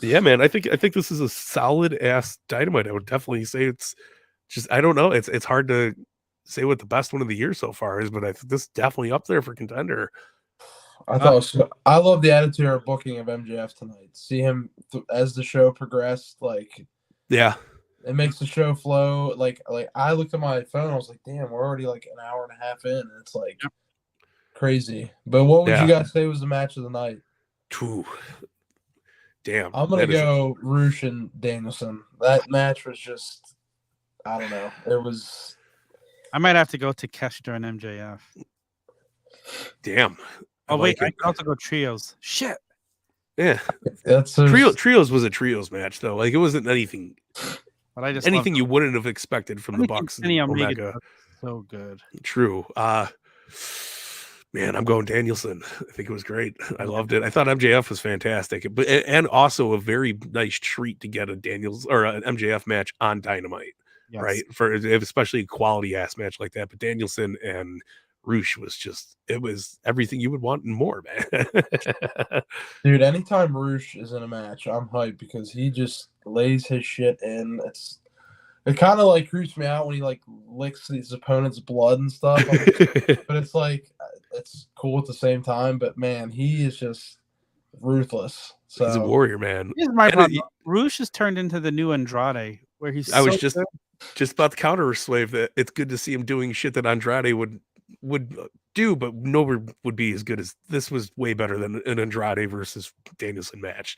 A: Yeah, man. I think this is a solid ass Dynamite. I would definitely say it's just, I don't know. It's hard to say what the best one of the year so far is, but I think this is definitely up there for contender.
C: I love the attitude or booking of MJF tonight. See him as the show progressed, like
A: yeah,
C: it makes the show flow. Like I looked at my phone, I was like, damn, we're already like an hour and a half in. And it's like crazy. But what would you guys say was the match of the night?
A: Damn.
C: I'm gonna go Roosh and Danielson. That match was just, I don't know. It was.
B: I might have to go to Takeshita and MJF.
A: Damn.
B: Oh wait, I
A: it.
B: can also go trios. Shit.
A: Yeah.
C: That's
A: Trios was a trios match though. Like it wasn't anything.
B: But I just
A: Anything you wouldn't have expected from the Bucks and
B: Kenny
A: Omega.
B: So good.
A: True. Man, I'm going Danielson. I think it was great. I loved it. I thought MJF was fantastic, but and also a very nice treat to get a Daniels or an MJF match on Dynamite,
B: Yes.
A: right? For especially a quality ass match like that. But Danielson and Roosh was just it was everything you would want and more, man.
C: Dude, anytime Roosh is in a match, I'm hyped because he just lays his shit in. It kind of like creeps me out when he like licks his opponent's blood and stuff. But it's like it's cool at the same time. But man, he is just ruthless. So
A: He's a warrior, man.
B: Here's my problem. Roosh has turned into the new Andrade, where he's.
A: I was just about to counter Slave that it's good to see him doing shit that Andrade would do, but nowhere would be as good as this. Was way better than an Andrade versus Danielson match.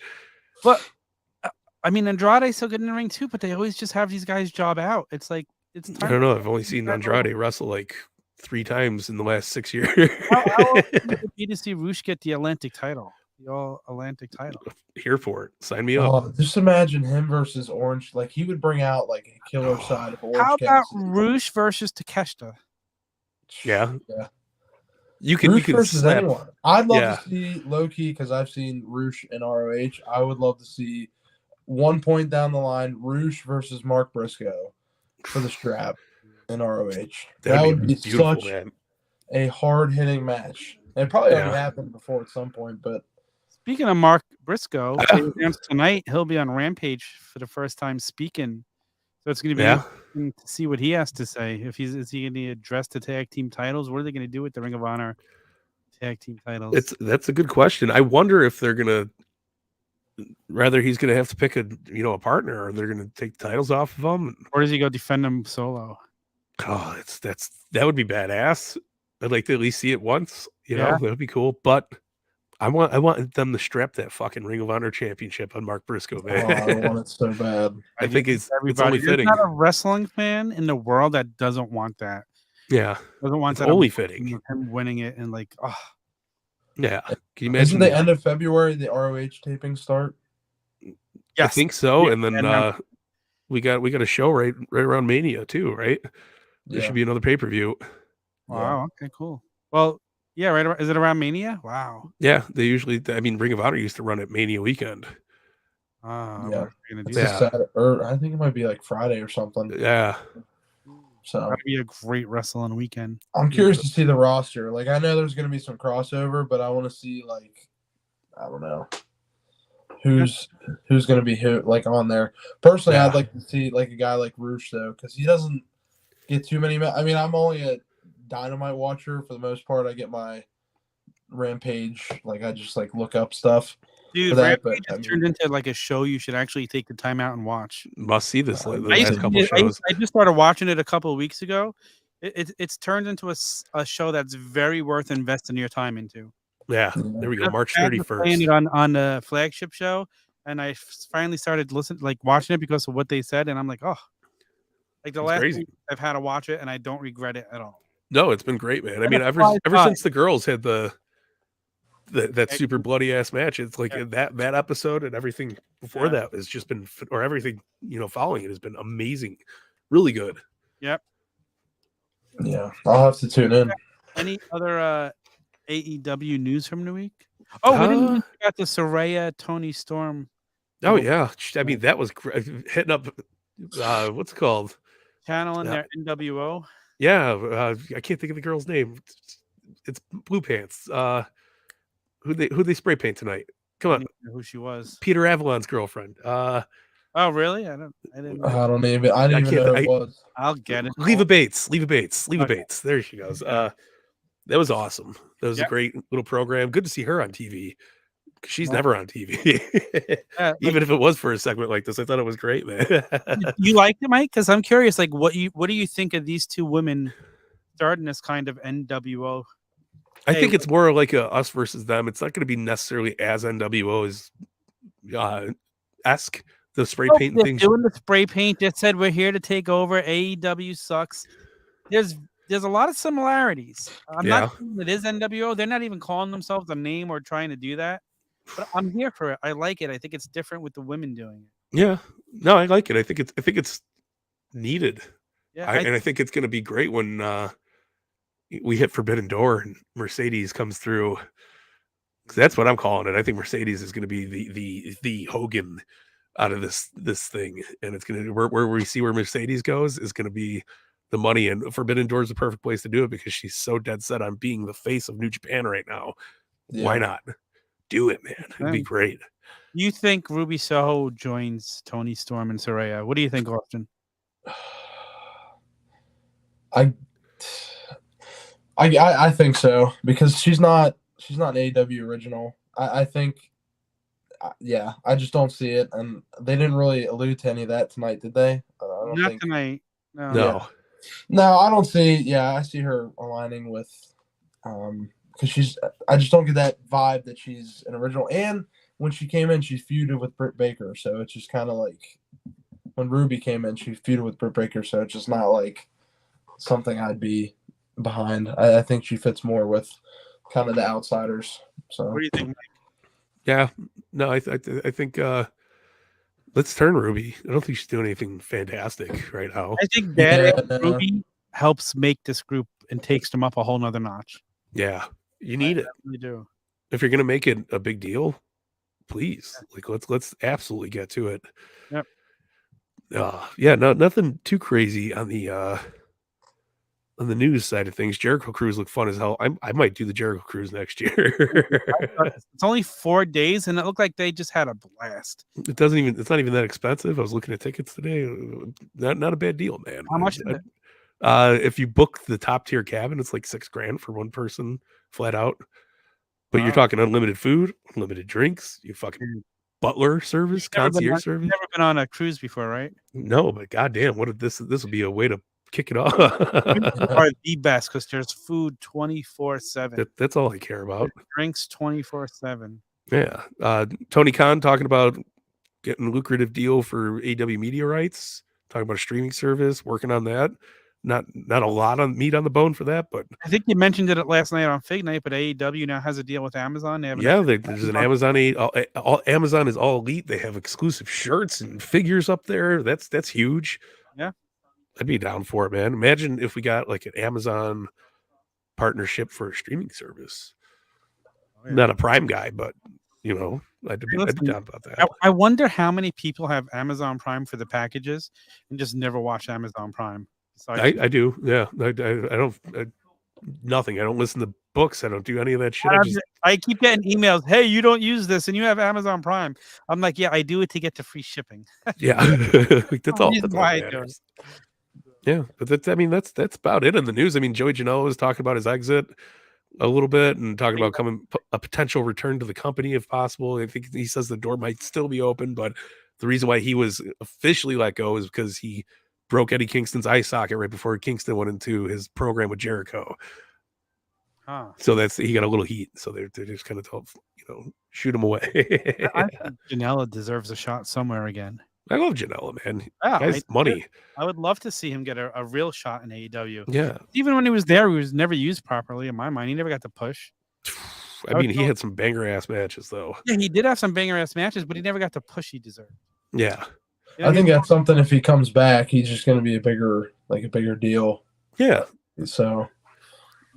B: But I mean, Andrade's so good in the ring too, but they always just have these guys job out. It's like it's time.
A: I don't know. I've only seen Andrade wrestle like 3 times in the last 6 years.
B: How awesome would it be to see Roosh get the Atlantic title, the All Atlantic title?
A: Here for it. Sign me up.
C: Just imagine him versus Orange. Like he would bring out like a killer side of Orange.
B: How about
C: Cassidy.
B: Roosh versus Takeshita?
A: Yeah. You
C: Roosh
A: can
C: versus
A: snap.
C: anyone. I'd love to see Low-Key because I've seen Roosh in ROH. I would love to see one point down the line Roosh versus Mark Briscoe for the strap in ROH. That would be such a hard hitting match. It probably already happened before at some point, but
B: speaking of Mark Briscoe, tonight he'll be on Rampage for the first time speaking. So it's going to be interesting to see what he has to say. If is he going to address the tag team titles? What are they going to do with the Ring of Honor tag team titles?
A: That's a good question. I wonder if they're going to he's going to have to pick a partner, or they're going to take the titles off of him,
B: or does he go defend them solo?
A: Oh, that would be badass. I'd like to at least see it once. That would be cool. But I want them to strap that fucking Ring of Honor championship on Mark Briscoe, man.
C: I want it so bad.
A: I think it's only fitting.
B: There's not a wrestling fan in the world that doesn't want that.
A: Yeah,
B: doesn't want that.
A: Only fitting.
B: Him winning it and like, oh.
A: Yeah. Can you imagine?
C: Isn't the end of February the ROH tapings start?
A: Yes. I think so. And then we got a show right around Mania too, right? There should be another pay-per-view.
B: Wow. Okay. Cool. Well, yeah. Right. Is it around Mania? Wow.
A: Yeah. They usually. I mean, Ring of Honor used to run at Mania weekend.
B: Yeah.
C: Gonna do Saturday, or I think it might be like Friday or something.
A: Yeah.
C: So
B: that'd be a great wrestling weekend.
C: I'm curious to see the roster. Like I know there's going to be some crossover, but I want to see like I don't know who's going to be who like on there. Personally, I'd like to see like a guy like Roosh though, because he doesn't get too many. I mean, I'm only a Dynamite watcher for the most part. I get my Rampage, like I just like look up stuff.
B: Dude, Rampage has turned into like a show you should actually take the time out and watch.
A: Must see this. The last couple shows.
B: I just started watching it a couple of weeks ago. It's turned into a show that's very worth investing your time into.
A: Yeah, there we go. March 31st.
B: On the flagship show, and I finally started watching it because of what they said, and I'm like, oh, like the last week I've had to watch it, and I don't regret it at all.
A: No, it's been great, man. I mean, ever since the girls had that super bloody ass match, it's like that episode and everything before that has just been, or everything following it has been amazing, really good.
B: Yep.
C: Yeah, I'll have to tune in.
B: Any other AEW news from the week? Oh, we didn't even got the Saraya Tony Storm.
A: Oh yeah, I mean that was hitting up. What's it called?
B: Channel in their NWO.
A: Yeah, I can't think of the girl's name. It's Blue Pants. Who they spray paint tonight? Come on,
B: who she was?
A: Peter Avalon's girlfriend.
B: Oh really? I didn't know.
C: I don't even know who it was.
B: I'll get it.
A: Leva Bates. There she goes. That was awesome. That was a great little program. Good to see her on TV. She's never on TV. Even if it was for a segment like this, I thought it was great, man.
B: You liked it, Mike? Because I'm curious, like, what do you think of these two women starting this kind of NWO?
A: I think it's more like a us versus them. It's not going to be necessarily as NWO as esque. The spray paint thing.
B: Doing the spray paint that said we're here to take over. AEW sucks. there's a lot of similarities. I'm
A: Yeah.
B: not saying it is NWO. They're not even calling themselves a name or trying to do that. But I'm here for it. I like it. I think it's different with the women doing it.
A: Yeah. No, I like it. I think it's needed.
B: Yeah,
A: And I think it's going to be great when we hit Forbidden Door and Mercedes comes through. 'Cause that's what I'm calling it. I think Mercedes is going to be the Hogan out of this thing, and it's going to where we see where Mercedes goes is going to be the money, and Forbidden Door is the perfect place to do it because she's so dead set on being the face of New Japan right now.
C: Yeah.
A: Why not do it, man? It'd be great.
B: You think Ruby Soho joins Tony Storm and Saraya? What do you think, Austin?
C: I think so because she's not an AEW original. I think, yeah, I just don't see it, and they didn't really allude to any of that tonight, did they?
B: Not tonight. No.
A: No.
C: No, I don't see. Yeah, I see her aligning with, because I just don't get that vibe that she's an original. And when she came in, she feuded with Britt Baker, so it's just kind of like when Ruby came in, she feuded with Britt Baker, so it's just not like something I'd be behind. I think she fits more with kind of the outsiders. So
B: What do you think, Mike?
A: Yeah. No, I think let's turn Ruby. I don't think she's doing anything fantastic right now.
B: I think that Ruby helps make this group and takes them up a whole nother notch.
A: Yeah. You need it.
B: You do.
A: If you're gonna make it a big deal, please. Like let's absolutely get to it.
B: Yep.
A: Yeah, no, nothing too crazy on the news side of things. Jericho Cruise looked fun as hell. I might do the Jericho Cruise next year.
B: It's only 4 days, and it looked like they just had a blast.
A: It's not even that expensive. I was looking at tickets today. Not a bad deal, man.
B: How much is it?
A: If you book the top tier cabin, it's like $6,000 for one person flat out. But you're talking unlimited food, unlimited drinks, you fucking butler service, concierge service.
B: You've never been on a cruise before, right?
A: No, but goddamn, what if this would be a way to kick it off?
B: Are the best because there's food 24/7.
A: That's all I care about.
B: Drinks 24/7.
A: Yeah. Tony Khan talking about getting a lucrative deal for AEW media rights, talking about a streaming service, working on that. Not a lot on meat on the bone for that, but
B: I think you mentioned it last night on Fig Night, but AEW now has a deal with Amazon. They have
A: there's an Amazon. Amazon is all elite. They have exclusive shirts and figures up there. That's huge.
B: Yeah.
A: I'd be down for it, man. Imagine if we got like an Amazon partnership for a streaming service. Oh, yeah. Not a Prime guy, but I'd be down about that.
B: I wonder how many people have Amazon Prime for the packages and just never watch Amazon Prime.
A: I do. Yeah. I don't. Nothing. I don't listen to books. I don't do any of that shit.
B: I keep getting emails. Hey, you don't use this, and you have Amazon Prime. I'm like, yeah, I do it to get the free shipping.
A: Yeah, that's all. That's why I do it. Yeah, but that's about it in the news. I mean, Joey Janela was talking about his exit a little bit and talking about a potential return to the company if possible. I think he says the door might still be open, but the reason why he was officially let go is because he broke Eddie Kingston's eye socket right before Kingston went into his program with Jericho. So he got a little heat. So they're just kind of told, shoot him away.
B: I think Janela deserves a shot somewhere again.
A: I love Janela, man.
B: Yeah,
A: guy's money.
B: I would love to see him get a real shot in AEW.
A: Yeah.
B: Even when he was there, he was never used properly in my mind. He never got to push.
A: I mean, he had some banger ass matches though.
B: Yeah, he did have some banger ass matches, but he never got the push he deserved.
A: Yeah.
C: I think that's something. If he comes back, he's just going to be a bigger deal.
A: Yeah.
C: So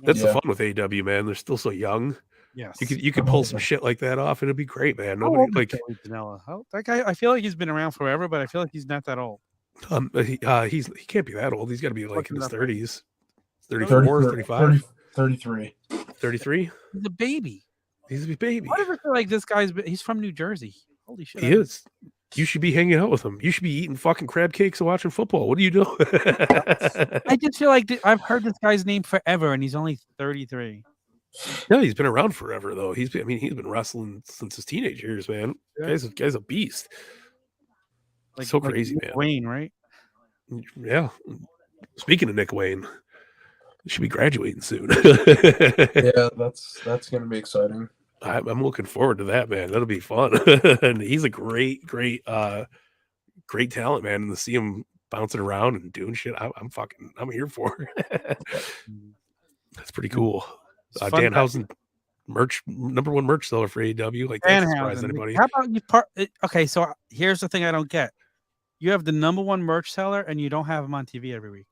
A: that's the fun with AEW, man. They're still so young.
B: Yes.
A: You could pull some shit like that off. It'd be great, man. Nobody like
B: Janela. That guy. I feel like he's been around forever, but I feel like he's not that old.
A: He can't be that old. He's got to be like in his 30s.
C: 34,
A: 35,
C: 33.
A: 33.
B: He's a baby.
A: He's a baby.
B: Why do I feel like this he's from New Jersey? Holy shit.
A: He is. You should be hanging out with him. You should be eating fucking crab cakes and watching football. What are you doing?
B: I just feel like I've heard this guy's name forever, and he's only 33.
A: No, he's been around forever, though. He's been wrestling since his teenage years, man.
B: Yeah.
A: Guy's a beast.
B: Like,
A: so crazy, man.
B: Wayne, right?
A: Yeah. Speaking of Nick Wayne, he should be graduating soon.
C: Yeah, that's going to be exciting.
A: I'm looking forward to that, man. That'll be fun. And he's a great talent, man. And to see him bouncing around and doing shit. I'm here for. That's pretty cool. Danhausen, #1 merch seller for AEW. Like, that doesn't surprise anybody.
B: How about you okay, so here's the thing I don't get. You have the #1 merch seller and you don't have him on TV every week.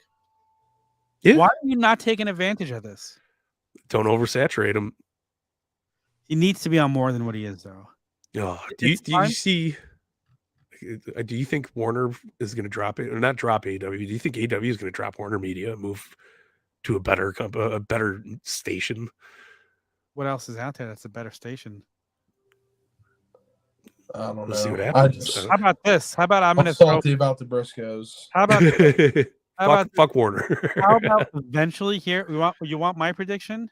A: Yeah.
B: Why are you not taking advantage of this?
A: Don't oversaturate him.
B: He needs to be on more than what he is, though.
A: Oh, do you think Warner is going to drop it, or not drop AEW? Do you think AEW is going to drop Warner Media and move to a better station?
B: What else is out there that's a better station?
C: I don't know.
A: Let's see what happens.
B: How about this? How about I'm going to
C: salty about the Briscoes.
B: How about
A: fuck Warner?
B: How about eventually here? You want my prediction?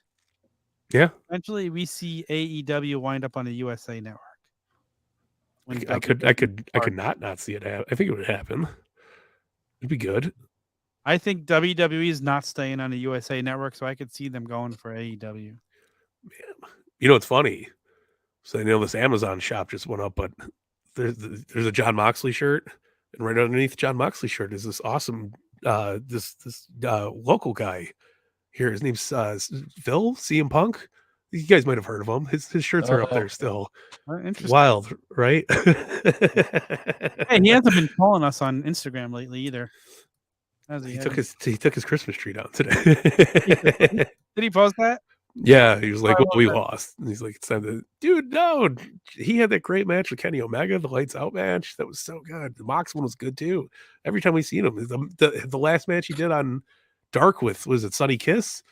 A: Yeah.
B: Eventually, we see AEW wind up on the USA Network.
A: I could not see it happen. I think it would happen. It'd be good.
B: I think WWE is not staying on the USA Network, so I could see them going for AEW.
A: Man. You know, it's funny. So I know this Amazon shop just went up, but there's a John Moxley shirt, and right underneath John Moxley shirt is this awesome this local guy here. His name's Phil CM Punk. You guys might have heard of him. His shirts are up there still.
B: Interesting.
A: Wild, right?
B: Hey, he hasn't been calling us on Instagram lately either.
A: He took his Christmas tree down today.
B: Did he post that?
A: Yeah, he was like, "Well, we lost." And he's like, "It's time to, dude, no." He had that great match with Kenny Omega, the Lights Out match. That was so good. The Mox one was good too. Every time we seen him, the last match he did on Dark with, was it Sunny Kiss?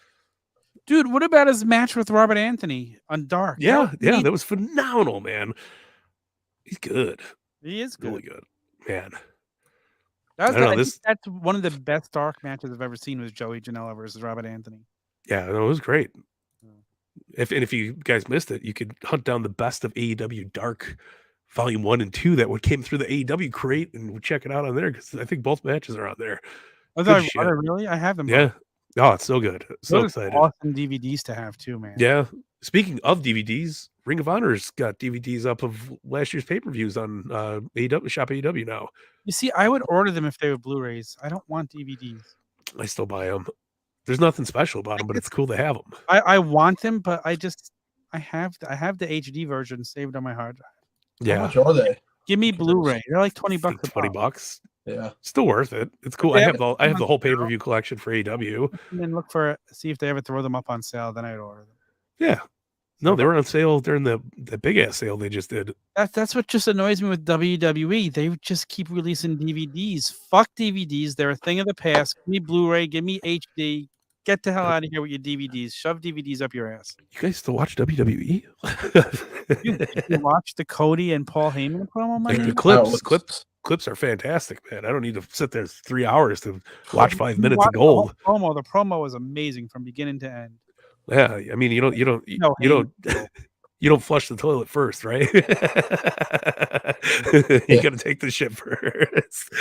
B: Dude, what about his match with Robert Anthony on Dark?
A: Yeah, that was phenomenal, man. He's good.
B: He is good.
A: Really good, man.
B: I think that's one of the best Dark matches I've ever seen was Joey Janela versus Robert Anthony.
A: Yeah, no, it was great. If you guys missed it, you could hunt down the best of AEW Dark Volume 1 and 2 that came through the AEW crate, and check it out on there, because I think both matches are on there.
B: Are they really? I have them.
A: Yeah. Oh, it's so good. So
B: Those
A: excited.
B: Awesome DVDs to have too, man.
A: Yeah. Speaking of DVDs, Ring of Honor's got DVDs up of last year's pay-per-views on AEW, Shop AEW now.
B: You see, I would order them if they were Blu-rays. I don't want DVDs.
A: I still buy them. There's nothing special about them, but it's cool to have them.
B: I want them, but I have the HD version saved on my hard drive.
A: Yeah.
C: How much are they?
B: Give me Blu-ray. They're like $20.
A: $20.
C: Yeah.
A: Still worth it. It's cool. I have the whole pay-per-view collection for AEW.
B: And then see if they ever throw them up on sale. Then I'd order them.
A: Yeah. No, they were on sale during the big ass sale they just did.
B: That's what just annoys me with WWE. They just keep releasing DVDs. Fuck DVDs. They're a thing of the past. Give me Blu-ray. Give me HD. Get the hell out of here with your DVDs. Shove DVDs up your ass.
A: You guys still watch WWE?
B: You watch the Cody and Paul Heyman promo?
A: Like the clips are fantastic, man. I don't need to sit there 3 hours to watch 5 minutes of gold.
B: The promo was amazing from beginning to end.
A: Yeah, I mean, you don't flush the toilet first, right? You got to take the shit first.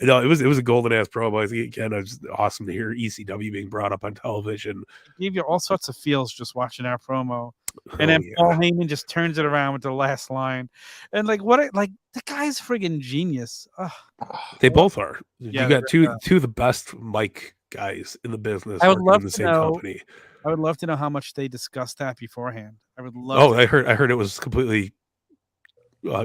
A: No, it was a golden ass promo. I think, again, it was awesome to hear ECW being brought up on television.
B: It gave you all sorts of feels just watching our promo. And then Paul Heyman just turns it around with the last line. And the guy's friggin' genius. Ugh.
A: They both are.
B: Yeah,
A: you got two of the best mic guys in the business.
B: I would love
A: in the
B: to
A: same
B: know.
A: company.
B: I would love to know how much they discussed that beforehand. I would love.
A: I heard it was completely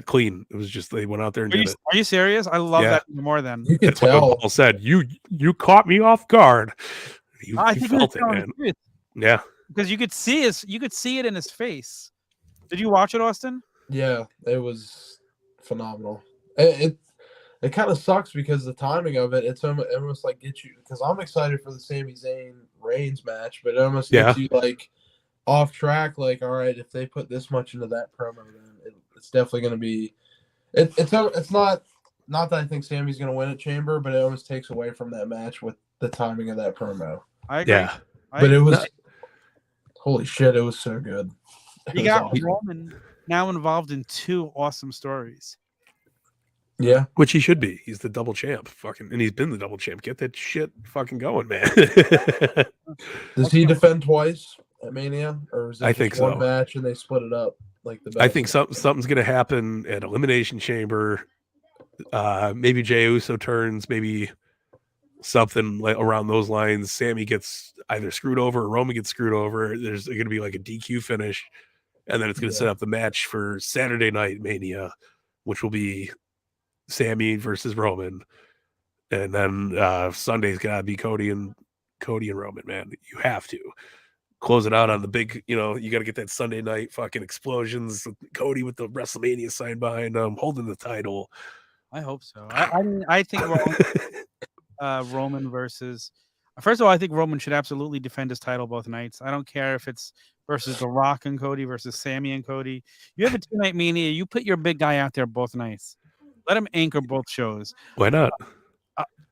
A: clean. It was just they went out there and did it.
B: Are you serious? I love that more than
C: you can
A: That's
C: tell.
A: what Paul said. You caught me off guard. You felt it, man. Yeah,
B: because you could see it in his face. Did you watch it, Austin?
C: Yeah, it was phenomenal. It kind of sucks because the timing of it, it's almost like gets you, because I'm excited for the Sami Zayn Reigns match, but it almost gets you like off track. Like, all right, if they put this much into that promo, then it's definitely going to be. It's not that I think Sammy's going to win at Chamber, but it almost takes away from that match with the timing of that promo.
B: I agree.
A: Yeah,
C: but it was holy shit. It was so good.
B: You got Roman now involved in 2 awesome stories.
C: Yeah,
A: which he should be. He's the double champ, and he's been the double champ. Get that shit fucking going, man.
C: Does he defend twice at Mania, or is it
A: I think
C: one
A: so.
C: match and they split it up like the?
A: I think something's gonna happen at Elimination Chamber. Maybe Jey Uso turns, maybe something like around those lines. Sammy gets either screwed over or Roman gets screwed over. There's going to be like a DQ finish, and then it's going to set up the match for Saturday Night Mania, which will be Sammy versus Roman, and then Sunday's got to be Cody and Roman. Man, you have to close it out on the big. You got to get that Sunday night fucking explosions. Cody with the WrestleMania sign behind him, holding the title.
B: I hope so. I think Roman versus. First of all, I think Roman should absolutely defend his title both nights. I don't care if it's versus The Rock and Cody versus Sammy and Cody. You have a 2-night Mania. You put your big guy out there both nights. Let him anchor both shows.
A: Why not?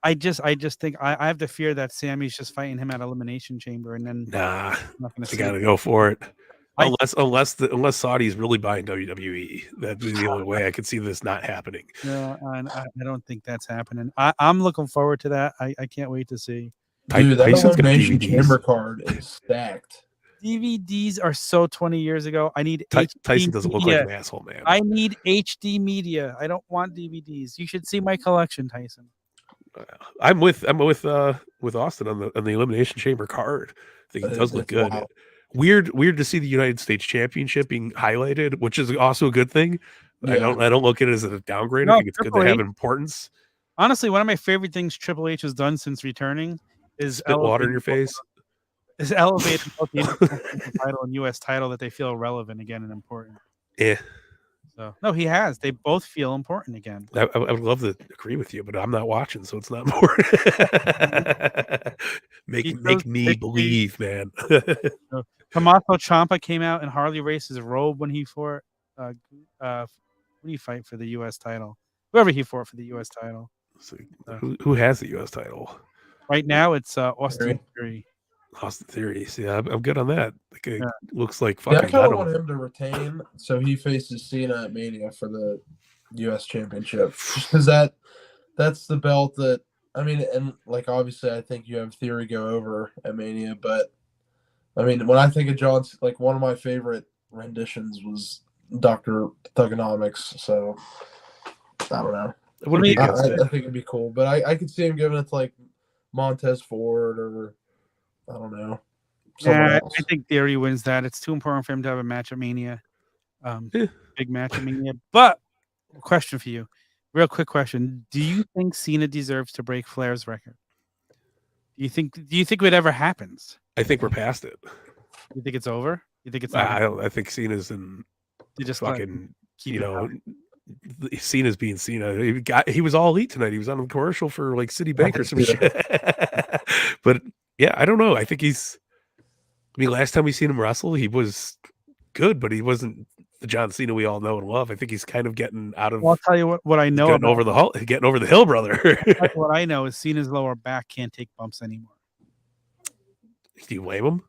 B: I just think I have the fear that Sammy's just fighting him at Elimination Chamber, and then
A: I gotta go for it. Unless Saudi's really buying WWE, that'd be the only way I could see this not happening.
B: Yeah, and I don't think that's happening. I'm looking forward to that. I can't wait to see.
C: Dude, that Elimination Chamber card is stacked.
B: DVDs are so 20 years ago. I need
A: Tyson doesn't look like an asshole, man.
B: I need HD media. I don't want DVDs. You should see my collection, Tyson.
A: I'm with Austin on the Elimination Chamber card. I think it does look good. Wow. Weird to see the United States Championship being highlighted, which is also a good thing. Yeah. I don't look at it as a downgrade. No, I think it's good to have importance.
B: Honestly, one of my favorite things Triple H has done since returning is
A: spit water in your face.
B: Is elevating both the International title and U.S. title that they feel relevant again and important.
A: Yeah.
B: So no, he has. They both feel important again.
A: I would love to agree with you, but I'm not watching, so it's not important. make me believe, man.
B: Tommaso Ciampa came out in Harley Race's robe when he fought. Who do you fight for the U.S. title? Whoever he fought for the U.S. title.
A: So, who has the U.S. title?
B: Right now, it's Austin Theory.
A: Austin Theory. See, I'm good on that. Like, looks like fucking.
C: I kind of want him to retain, so he faces Cena at Mania for the U.S. Championship, because that's the belt that I mean, and like obviously, I think you have Theory go over at Mania, but I mean, when I think of John's, like one of my favorite renditions was Dr. Thugonomics, so I don't know. I think it'd be cool, but I could see him giving it to like Montez Ford or I don't know.
B: Yeah, I think Theory wins that. It's too important for him to have a match at Mania, big match at Mania. But question for you, real quick question: do you think Cena deserves to break Flair's record? Do you think it ever happens?
A: I think we're past it.
B: You think it's over? You think it's?
A: I think Cena's in.
B: You just
A: fucking, Cena's being Cena. He was all elite tonight. He was on a commercial for like Citibank or some shit. But yeah, I don't know. I think last time we seen him wrestle, he was good, but he wasn't the John Cena we all know and love. I think he's kind of getting out of.
B: Well, I'll tell you what I know.
A: Getting over the hill, brother.
B: What I know is Cena's lower back can't take bumps anymore.
A: Do you blame him?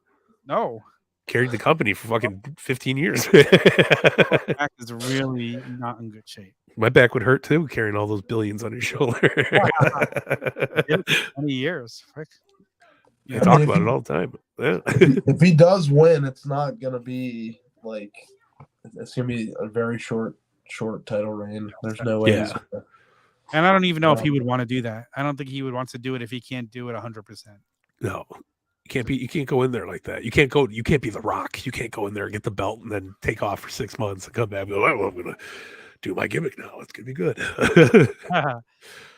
B: No.
A: Carried the company for fucking 15 years.
B: Back is really not in good shape.
A: My back would hurt too, carrying all those billions on your shoulder.
B: 20 years. Frick.
A: I talk about it all the time. Yeah.
C: If he does win, it's not gonna be like it's gonna be a very short title reign. There's no way.
A: Yeah.
B: And I don't even know if he would want to do that. I don't think he would want to do it if he can't do it 100%.
A: No. You can't go in there like that. You can't be The Rock. You can't go in there and get the belt and then take off for 6 months and come back and go, well, I'm gonna do my gimmick now. It's gonna be good.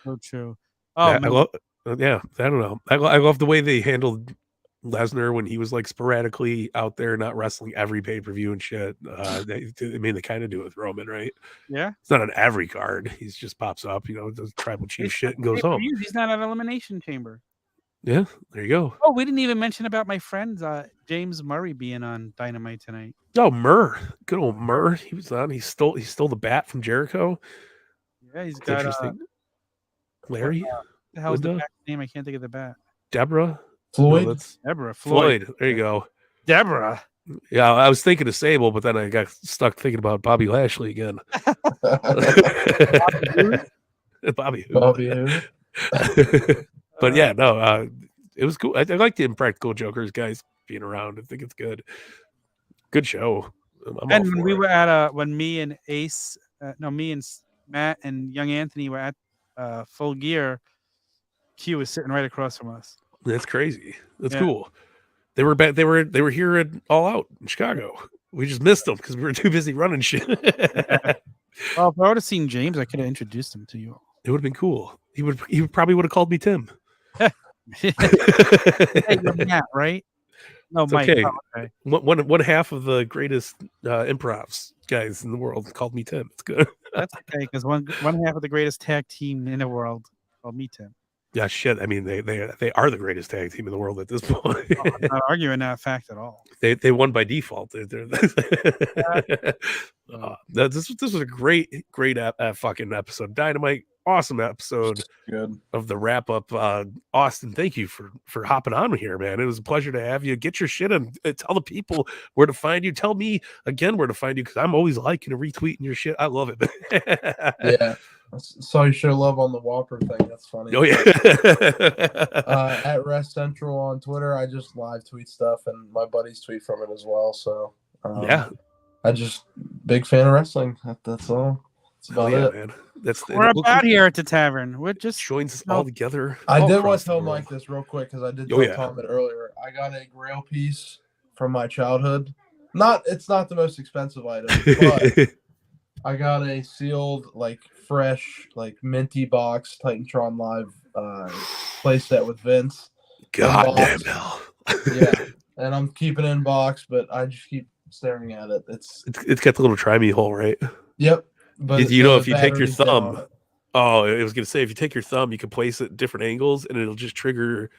B: So true.
A: I don't know. I love the way they handled Lesnar when he was like sporadically out there, not wrestling every pay-per-view and shit. They kind of do it with Roman, right?
B: Yeah.
A: It's not on every card. He just pops up, does tribal chief shit and goes home.
B: He's not at Elimination Chamber.
A: Yeah, there you go.
B: Oh, we didn't even mention about my friend James Murray being on Dynamite tonight.
A: Oh, Murr. Good old Murr. He was on. He stole the bat from Jericho.
B: Yeah, he's got
A: interesting. Larry?
B: The hell's the bat's name? I can't think of the bat.
A: Deborah?
C: Floyd?
A: No,
B: Deborah.
A: Floyd. There you go.
B: Deborah.
A: Yeah, I was thinking of Sable, but then I got stuck thinking about Bobby Lashley again. Bobby who? But yeah, no, it was cool. I like the Impractical Jokers guys being around. I think it's good. Good show.
B: And when we were at when me and Matt and young Anthony were at Full Gear, Q was sitting right across from us.
A: That's crazy. That's
B: Yeah.
A: cool. They were back. They were here at All Out in Chicago. We just missed them because we were too busy running shit.
B: Well, if I would have seen James, I could have introduced him to you.
A: It would have been cool. He probably would have called me Tim.
B: Hey, you're Matt, right? No,
A: It's
B: Mike.
A: okay.
B: Oh, okay.
A: One half of the greatest improvs guys in the world called me Tim. It's good.
B: That's okay because one half of the greatest tag team in the world called me Tim.
A: Yeah, shit. I mean, they are the greatest tag team in the world at this point.
B: I'm not arguing that fact at all.
A: They won by default. This was a great fucking episode. Dynamite, awesome episode.
C: Good.
A: Of the wrap up. Austin, thank you for hopping on here, man. It was a pleasure to have you. Get your shit and tell the people where to find you. Tell me again where to find you because I'm always liking and retweeting your shit. I love it.
C: Yeah. Saw you show love on the Whopper thing. That's funny.
A: Oh yeah.
C: At Rest Central on Twitter, I just live tweet stuff, and my buddies tweet from it as well. So
A: yeah,
C: I just big fan of wrestling. That's all. That's about it.
A: Man. That's
B: We're about here at the tavern. We're just
A: joins us all together.
C: I
A: all
C: did
A: across
C: want to
A: the
C: tell
A: world.
C: Mike this real quick because I did
A: Oh,
C: tell
A: yeah.
C: Tom it earlier. I got a Grail piece from my childhood. It's not the most expensive item, but I got a sealed, like fresh, like minty box Titantron Live playset with Vince.
A: God damn hell.
C: Yeah, and I'm keeping it in box, but I just keep staring at it. It's
A: got the little try-me hole, right?
C: Yep. But
A: You know, if you take your
C: battery's dead on
A: thumb,
C: it.
A: oh, I was gonna say if you take your thumb, you can place it at different angles, and it'll just trigger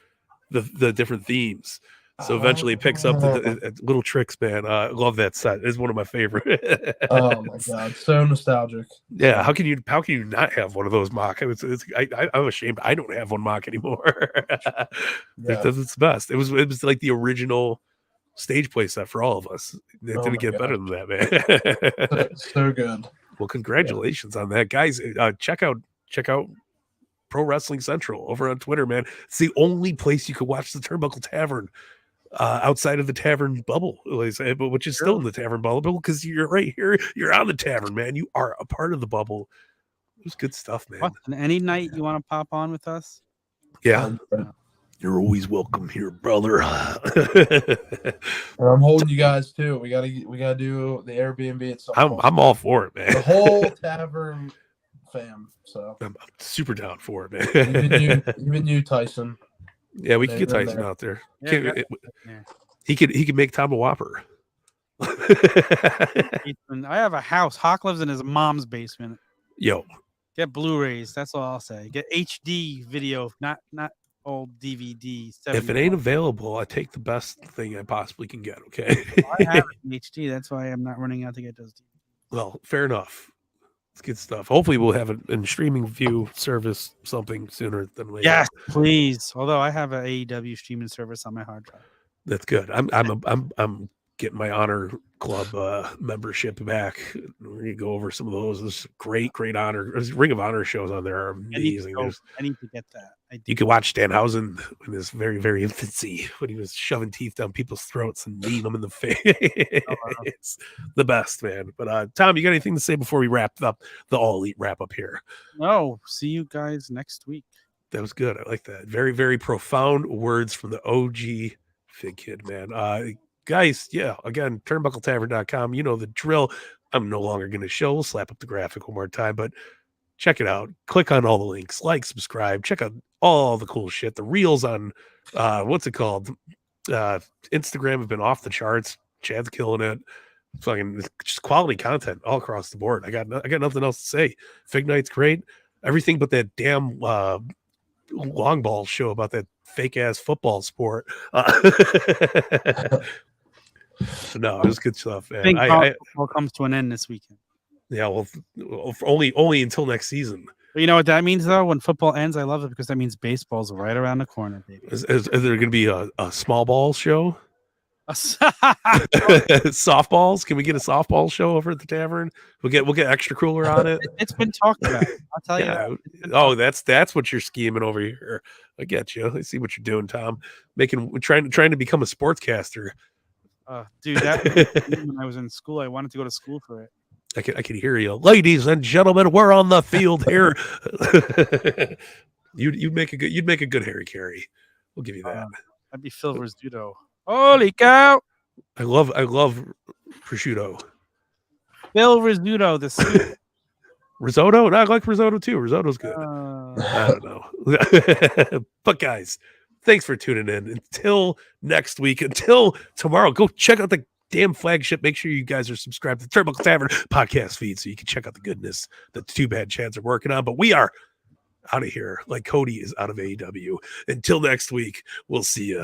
A: the different themes. So eventually, it picks up the little tricks, man. I love that set. It's one of my favorite.
C: Oh my god, so nostalgic.
A: Yeah, how can you not have one of those mock? I'm ashamed I don't have one mock anymore.
C: Yeah.
A: That's the best. It was like the original stage play set for all of us. It
C: Oh
A: didn't
C: my
A: get
C: God.
A: better than that, man.
C: So good.
A: Well, congratulations on that, guys. Check out Pro Wrestling Central over on Twitter, man. It's the only place you can watch the Turnbuckle Tavern outside of the tavern bubble, which is still in the tavern bubble because you're right here. You're on the tavern, man. You are a part of the bubble. It was good stuff, man.
B: What? And any night you want to pop on with us?
A: Yeah. You're always welcome here, brother.
C: And I'm holding you guys too. We gotta do the Airbnb at some point.
A: I'm all for it, man.
C: The whole tavern fam. So
A: I'm super down for it, man.
C: even you, Tyson.
A: Yeah, we can get
C: They're
A: Tyson
C: there.
A: out there.
B: Yeah,
A: He could make Tom a Whopper.
B: Ethan, I have a house. Hawk lives in his mom's basement.
A: Yo,
B: Get Blu-rays. That's all I'll say. Get HD video, not old DVD.
A: if it ain't available, I take the best thing I possibly can get. Okay.
B: I have it in HD. That's why I'm not running out to get those.
A: Well, fair enough. It's good stuff. Hopefully, we'll have it in streaming view service something sooner than later.
B: Yes, please. Although I have an AEW streaming service on my hard drive.
A: That's good. I'm getting my Honor Club membership back. We're gonna go over some of those. There's great honor. Ring of Honor shows on there are amazing.
B: I need to get that.
A: You can watch Danhausen in his very, very infancy when he was shoving teeth down people's throats and kneeing them in the face. The best, man. But Tom, you got anything to say before we wrap up the All Elite wrap up here?
B: No, see you guys next week.
A: That was good. I like that. Very, very profound words from the OG Fig Kid, man. Guys, yeah, again, turnbuckletavern.com. You know the drill. I'm no longer going to show. We'll slap up the graphic one more time, but check it out. Click on all the links. Like, subscribe. Check out all the cool shit. The reels on, what's it called? Instagram have been off the charts. Chad's killing it. Fucking just quality content all across the board. I got nothing else to say. Fig Night's great. Everything but that damn long ball show about that fake ass football sport. No, it was good stuff, man.
B: I think football comes to an end this weekend.
A: Yeah, well, only until next season.
B: But you know what that means, though? When football ends, I love it because that means baseball's right around the corner, baby.
A: Is there going to be a small ball show?
B: It's
A: Softballs? Can we get a softball show over at the tavern? We'll get extra cooler on it.
B: been talked about. I'll tell you that.
A: Oh, that's what you're scheming over here. I get you. I see what you're doing, Tom. Trying to become a sportscaster.
B: Dude, that when I was in school, I wanted to go to school for it.
A: I can hear you. Ladies and gentlemen, we're on the field here. you'd make a good Harry Carey. We'll give you that.
B: I'd be Phil Rizzuto. Holy cow!
A: I love prosciutto.
B: Phil Rizzuto, the suit.
A: Risotto? I like risotto too. Risotto's good. I don't know. But guys, thanks for tuning in. Until next week, until tomorrow, go check out the damn flagship. Make sure you guys are subscribed to the Turnbuckle Tavern podcast feed so you can check out the goodness that the Two Bad Chads are working on. But we are out of here like Cody is out of AEW. Until next week, we'll see you.